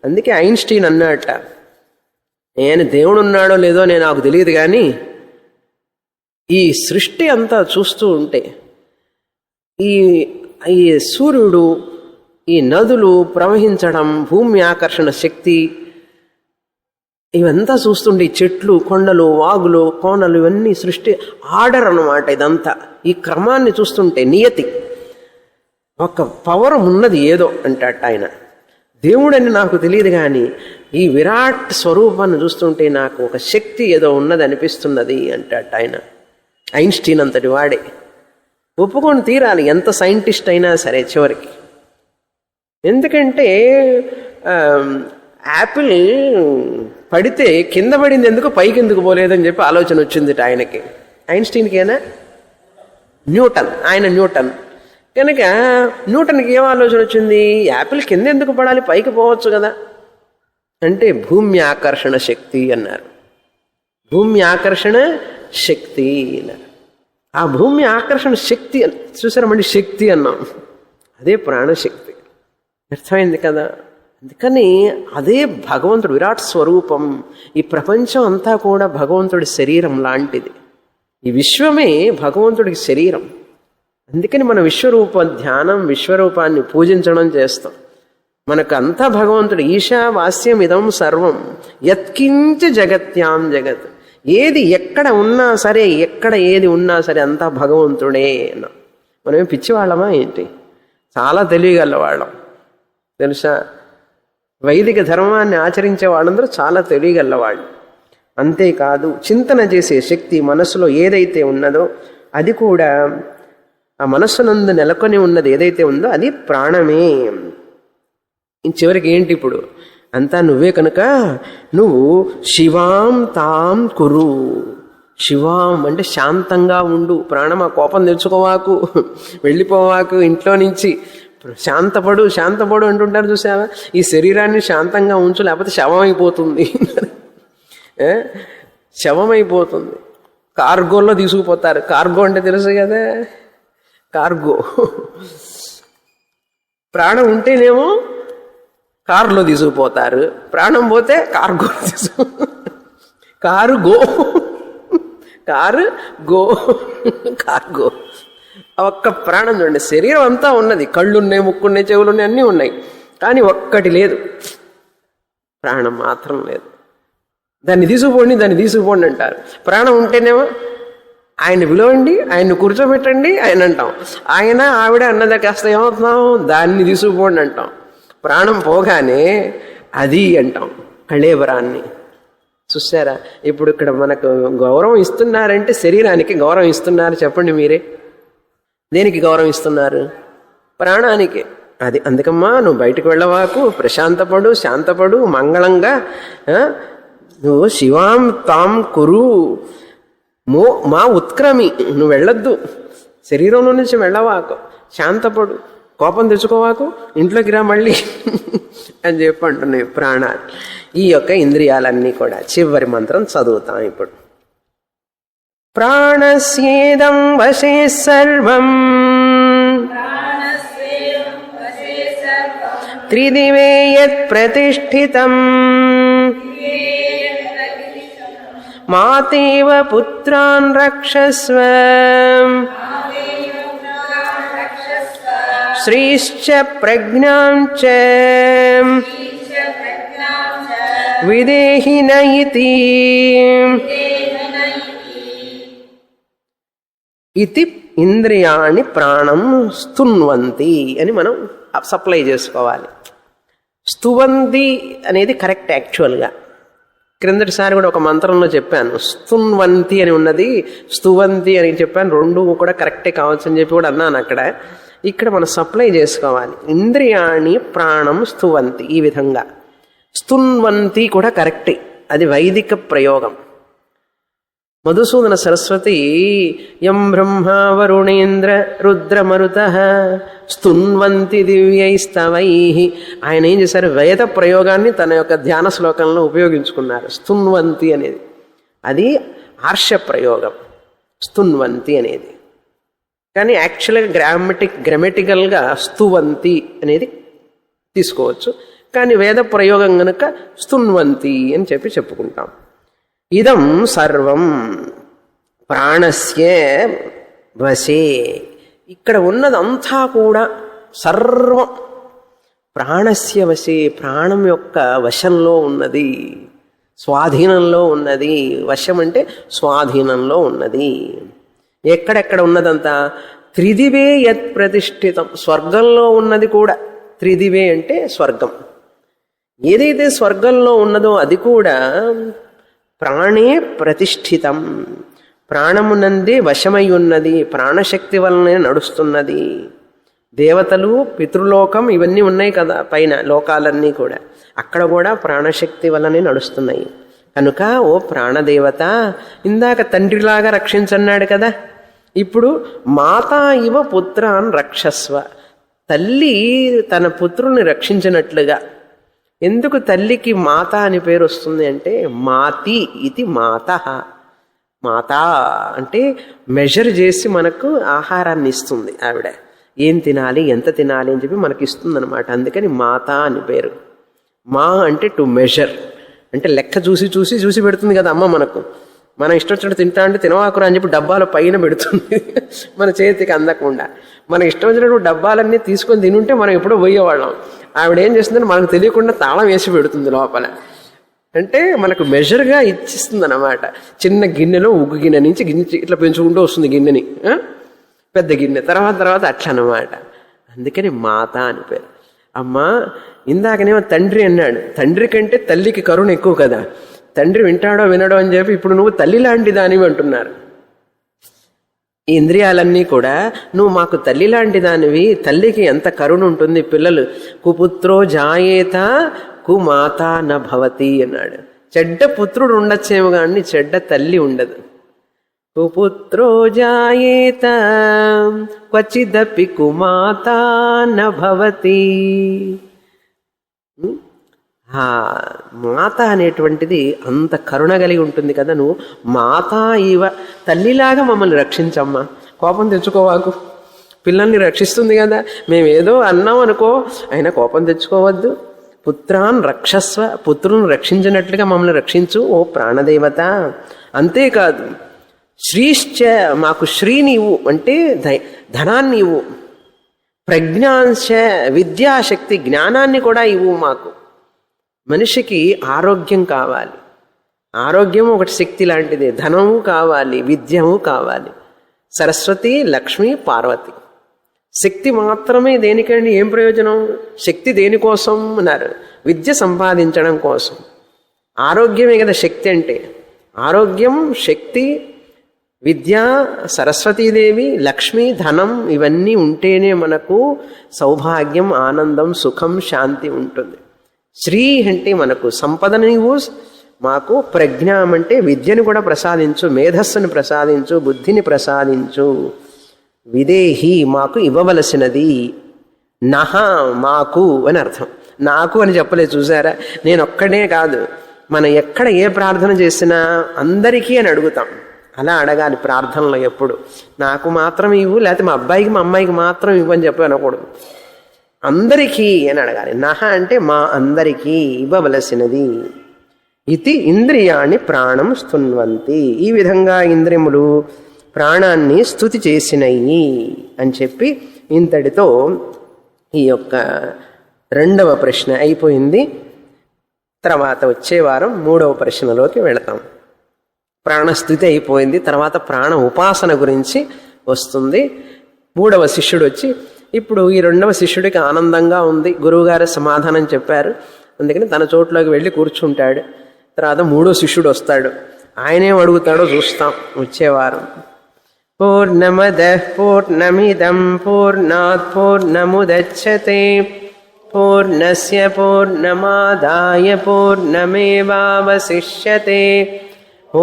అందుకే ఐన్స్టీన్ అన్నట్ట, నేను దేవుడు ఉన్నాడో లేదో నేను నాకు తెలియదు, కానీ ఈ సృష్టి అంతా చూస్తూ ఉంటే ఈ సూర్యుడు, ఈ నదులు ప్రవహించడం, భూమి ఆకర్షణ శక్తి, ఇవంతా చూస్తుండే, చెట్లు, కొండలు, వాగులు, కోనలు, ఇవన్నీ సృష్టి ఆర్డర్ అన్నమాట. ఇదంతా ఈ క్రమాన్ని చూస్తుంటే నియతి, ఒక పవర్ ఉన్నది ఏదో అంటాట ఆయన. దేవుడని నాకు తెలియదు, కానీ ఈ విరాట్ స్వరూపాన్ని చూస్తుంటే నాకు ఒక శక్తి ఏదో ఉన్నది అనిపిస్తున్నది అంటాట ఆయన. ఐన్స్టీన్ అంతటి వాడే. ఒప్పుకొని తీరాలి ఎంత సైంటిస్ట్ అయినా సరే చివరికి. ఎందుకంటే యాపిల్ పడితే కింద పడింది ఎందుకు, పైకి ఎందుకు పోలేదని చెప్పి ఆలోచన వచ్చింది ఆయనకి. ఐన్స్టీన్కేనా? ఆయన న్యూటన్ కనుక న్యూటన్కి ఏం ఆలోచన వచ్చింది? యాపిల్ కింద ఎందుకు పడాలి, పైకి పోవచ్చు కదా అంటే భూమి ఆకర్షణ శక్తి అన్నారు. భూమి ఆకర్షణ శక్తి అన్నారు. ఆ భూమి ఆకర్షణ శక్తి చూసారా, మళ్ళీ శక్తి అన్నాం, అదే ప్రాణశక్తి. అర్థమైంది కదా. అందుకని అదే భగవంతుడు విరాట్ స్వరూపం. ఈ ప్రపంచం అంతా కూడా భగవంతుడి శరీరం లాంటిది. ఈ విశ్వమే భగవంతుడికి శరీరం. అందుకని మన విశ్వరూప ధ్యానం, విశ్వరూపాన్ని పూజించడం చేస్తాం. మనకు అంతా భగవంతుడు. ఈశావాస్యం ఇదం సర్వం యత్కించ జగత్యాం జగత్. ఏది ఎక్కడ ఉన్నా సరే, ఎక్కడ ఏది ఉన్నా సరే అంతా భగవంతుడే అన్న. మనమేం పిచ్చివాళ్ళమా ఏంటి? చాలా తెలియగలవాళ్ళం తెలుసా. వైదిక ధర్మాన్ని ఆచరించే వాళ్ళందరూ చాలా తెలియగలవాళ్ళు. అంతేకాదు చింతన చేసే శక్తి మనసులో ఏదైతే ఉన్నదో అది కూడా, ఆ మనస్సునందు నెలకొని ఉన్నది ఏదైతే ఉందో అది ప్రాణమే. చివరికి ఏంటి ఇప్పుడు? అంతా నువ్వే కనుక నువ్వు శివాం తాం కురు. శివాం అంటే శాంతంగా ఉండు. ప్రాణమా కోపం తెచ్చుకోవాకు, వెళ్ళిపోవాకు ఇంట్లో నుంచి, శాంతపడు శాంతపడు అంటుంటారు చూసావా. ఈ శరీరాన్ని శాంతంగా ఉంచు, లేకపోతే శవమైపోతుంది. శవమైపోతుంది. కార్గోలో తీసుకుపోతారు. కార్గో అంటే తెలుసు కదా, కార్గో. ప్రాణం ఉంటేనేమో కారులో తీసుకుపోతారు, ప్రాణం పోతే కార్గో కారు గో కార్గో. ఒక్క ప్రాణం చూడండి. శరీరం అంతా ఉన్నది, కళ్ళున్నాయి, ముక్కున్నాయి, చెవులున్నాయి, అన్నీ ఉన్నాయి, కానీ ఒక్కటి లేదు, ప్రాణం మాత్రం లేదు. దాన్ని తీసుకుపోండి అంటారు. ప్రాణం ఉంటేనేమో ఆయన పిలవండి, ఆయన్ని కూర్చోబెట్టండి ఆయన అంటాం. ఆయన ఆవిడ అన్నదా కాస్త ఏమవుతున్నాం, దాన్ని తీసుకుపోండి అంటాం. ప్రాణం పోగానే అది అంటాం, కళేబరాన్ని. చూసారా, ఇప్పుడు ఇక్కడ మనకు గౌరవం ఇస్తున్నారంటే శరీరానికి గౌరవం ఇస్తున్నారు. చెప్పండి మీరే, దేనికి గౌరవం ఇస్తున్నారు? ప్రాణానికి. అది అందుకమ్మా నువ్వు బయటకు వెళ్ళవాకు, ప్రశాంతపడు, శాంతపడు, మంగళంగా నువ్వు శివాం తాం కురు మా ఉత్క్రమి. నువ్వు వెళ్ళొద్దు, శరీరంలో నుంచి వెళ్ళవాకు, శాంతపడు, కోపం తెచ్చుకోవాకు, ఇంట్లోకి రా మళ్ళీ అని చెప్పి అంటున్నాయి ప్రాణాలు. ఈ యొక్క ఇంద్రియాలన్నీ కూడా. చివరి మంత్రం చదువుతాం ఇప్పుడు. ప్రాణస్యేదం వశే సర్వం త్రిదివే యత్ ప్రతిష్ఠితం మాతేవ పుత్రాన్ రక్షస్వ శ్రీశ్చ ప్రజ్ఞాం చ విదేహి నయితి ఇతి ఇంద్రియాణి ప్రాణం స్తున్వంతి అని మనం సప్లై చేసుకోవాలి. స్తువంతి అనేది కరెక్ట్. యాక్చువల్గా క్రిందటిసారి కూడా ఒక మంత్రంలో చెప్పాను, స్తున్వంతి అని ఉన్నది, స్తువంతి అని చెప్పాను. రెండు కూడా కరెక్టే కావచ్చు అని చెప్పి కూడా అన్నాను అక్కడ. ఇక్కడ మనం సప్లై చేసుకోవాలి. ఇంద్రియాణి ప్రాణం స్తువంతి, ఈ విధంగా. స్తున్వంతి కూడా కరెక్టే, అది వైదిక ప్రయోగం. మధుసూదన సరస్వతి యం బ్రహ్మ వరుణేంద్ర రుద్రమరుతః స్తున్వంతి దివ్యైస్తవై, ఆయన ఏం చేశారు, వేద ప్రయోగాన్ని తన యొక్క ధ్యాన శ్లోకంలో ఉపయోగించుకున్నారు. స్తున్వంతి అనేది అది ఆర్ష ప్రయోగం, స్తున్వంతి అనేది. కానీ యాక్చువల్గా గ్రామటికల్గా స్తువంతి అనేది తీసుకోవచ్చు. కానీ వేద ప్రయోగం కనుక స్తున్వంతి అని చెప్పి చెప్పుకుంటాం. ఇదం సర్వం ప్రాణస్య వశే, ఇక్కడ ఉన్నదంతా కూడా సర్వం ప్రాణస్య వశే, ప్రాణం యొక్క వశంలో ఉన్నది, స్వాధీనంలో ఉన్నది. వశం అంటే స్వాధీనంలో ఉన్నది. ఎక్కడెక్కడ ఉన్నదంతా? త్రిదివే యత్ ప్రతిష్ఠితం, స్వర్గంలో ఉన్నది కూడా. త్రిదివే అంటే స్వర్గం. ఏదైతే స్వర్గంలో ఉన్నదో అది కూడా ప్రాణే ప్రతిష్ఠితం, ప్రాణమునందే వశమై ఉన్నది, ప్రాణశక్తి వలనే నడుస్తున్నది. దేవతలు, పితృలోకం ఇవన్నీ ఉన్నాయి కదా పైన లోకాలన్నీ కూడా, అక్కడ కూడా ప్రాణశక్తి వలనే నడుస్తున్నాయి. కనుక ఓ ప్రాణదేవత, ఇందాక తండ్రిలాగా రక్షించన్నాడు కదా, ఇప్పుడు మాతా ఇవ పుత్రాన్ రక్షస్వ, తల్లి తన పుత్రుని రక్షించినట్లుగా. ఎందుకు తల్లికి మాత అని పేరు వస్తుంది అంటే, మాతి ఇది మాత. మాత అంటే మెజర్ చేసి మనకు ఆహారాన్ని ఇస్తుంది ఆవిడ. ఏం తినాలి, ఎంత తినాలి అని చెప్పి మనకి ఇస్తుంది అనమాట. అందుకని మాత అని పేరు. మా అంటే టు మెజర్, అంటే లెక్క చూసి చూసి చూసి పెడుతుంది కదా అమ్మ మనకు. మనం ఇష్టం వచ్చినట్టు తింటా అంటే తినవాకురా అని చెప్పి డబ్బాల పైన పెడుతుంది మన చేతికి అందకుండా. మనకి ఇష్టం వచ్చినట్టు డబ్బాలన్నీ తీసుకొని తినుంటే మనం ఎప్పుడో పోయేవాళ్ళం. ఆవిడ ఏం చేస్తుందని మనకు తెలియకుండా తాళం వేసి పెడుతుంది లోపల. అంటే మనకు మెజర్గా ఇచ్చిస్తుంది అన్నమాట. చిన్న గిన్నెలో ఉగ్గు గిన్నె నుంచి గిన్నె ఇట్లా పెంచుకుంటూ వస్తుంది గిన్నెని, పెద్ద గిన్నె, తర్వాత అట్లా అన్నమాట. అందుకని మాత అని పేరు. అమ్మా, ఇందాకనేమో తండ్రి అన్నాడు. తండ్రి కంటే తల్లికి కరుణ ఎక్కువ కదా. తండ్రి వింటాడో వినడో అని చెప్పి ఇప్పుడు నువ్వు తల్లి లాంటి దానివి అంటున్నారు. ఈ ఇంద్రియాలన్నీ కూడా నువ్వు మాకు తల్లి లాంటి దానివి, తల్లికి ఎంత కరుణ ఉంటుంది. పిల్లలు కుపుత్రో జాయేత కుమాత న భవతి అన్నాడు. చెడ్డ పుత్రుడు ఉండొచ్చేమో కానీ చెడ్డ తల్లి ఉండదు. కుపుత్రో జాయేత క్వచిదపి కుమాత న భవతి. మాత అనేటువంటిది అంత కరుణ కలిగి ఉంటుంది కదా. నువ్వు మాత ఇవ, తల్లిలాగా మమ్మల్ని రక్షించమ్మా, కోపం తెచ్చుకోవాకు. పిల్లల్ని రక్షిస్తుంది కదా, మేమేదో అన్నాం అనుకో, అయినా కోపం తెచ్చుకోవద్దు. పుత్రాన్ రక్షస్వ, పుత్రులను రక్షించినట్లుగా మమ్మల్ని రక్షించు ఓ ప్రాణదేవత. అంతేకాదు శ్రీశ్చ, మాకు శ్రీ నీవు అంటే ధనాన్ని ఇవ్వు, ప్రజ్ఞాంశ విద్యాశక్తి జ్ఞానాన్ని కూడా ఇవ్వు మాకు. మనిషికి ఆరోగ్యం కావాలి, ఆరోగ్యం ఒకటి శక్తి లాంటిది. ధనము కావాలి, విద్యము కావాలి. సరస్వతి, లక్ష్మి, పార్వతి. శక్తి మాత్రమే దేనికండి? ఏం ప్రయోజనం? శక్తి దేనికోసం అన్నారు? విద్య సంపాదించడం కోసం. ఆరోగ్యమే కదా శక్తి అంటే. ఆరోగ్యం, శక్తి, విద్య, సరస్వతీదేవి, లక్ష్మి, ధనం ఇవన్నీ ఉంటేనే మనకు సౌభాగ్యం, ఆనందం, సుఖం, శాంతి ఉంటుంది. శ్రీ అంటే మనకు సంపదను నీవు, మాకు ప్రజ్ఞ అంటే విద్యను కూడా ప్రసాదించు, మేధస్సును ప్రసాదించు, బుద్ధిని ప్రసాదించు. విదేహి మాకు ఇవ్వవలసినది. నహ మాకు అని అర్థం. నాకు అని చెప్పలేదు చూసారా. నేను ఒక్కడే కాదు, మనం ఎక్కడ ఏ ప్రార్థన చేసినా అందరికీ అని అడుగుతాం. అలా అడగాలి ప్రార్థనలో ఎప్పుడు. నాకు మాత్రం ఇవ్వు, లేకపోతే మా అబ్బాయికి మా అమ్మాయికి మాత్రం ఇవ్వు అని చెప్పి అనకూడదు. అందరికీ అని అడగాలి. నహ అంటే మా అందరికీ ఇవ్వవలసినది. ఇది ఇంద్రియాణి ప్రాణం స్తున్వంతి. ఈ విధంగా ఇంద్రియములు ప్రాణాన్ని స్తుతి చేసినయి అని చెప్పి ఇంతటితో ఈ యొక్క రెండవ ప్రశ్న అయిపోయింది. తర్వాత వచ్చే వారం 3వ ప్రశ్నలోకి వెళతాం. ప్రాణస్థితి అయిపోయింది. తర్వాత ప్రాణ ఉపాసన గురించి వస్తుంది. 3వ శిష్యుడు వచ్చి ఇప్పుడు ఈ 2వ శిష్యుడికి ఆనందంగా ఉంది, గురువుగారు సమాధానం చెప్పారు, అందుకని తన చోట్లోకి వెళ్ళి కూర్చుంటాడు. తర్వాత 3వ శిష్యుడు వస్తాడు, ఆయనేం అడుగుతాడో చూస్తాం వచ్చేవారం. పూర్ణమదః పూర్ణమిదం పూర్ణాత్ పూర్ణముదచ్యతే పూర్ణస్య పూర్ణమాదాయ పూర్ణమేవావశిష్యతే.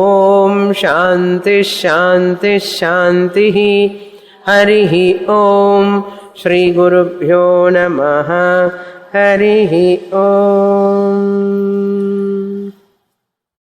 ఓం శాంతి శాంతి శాంతి. హరి ఓం. శ్రీ గురుభ్యో నమః. హరి ఓం.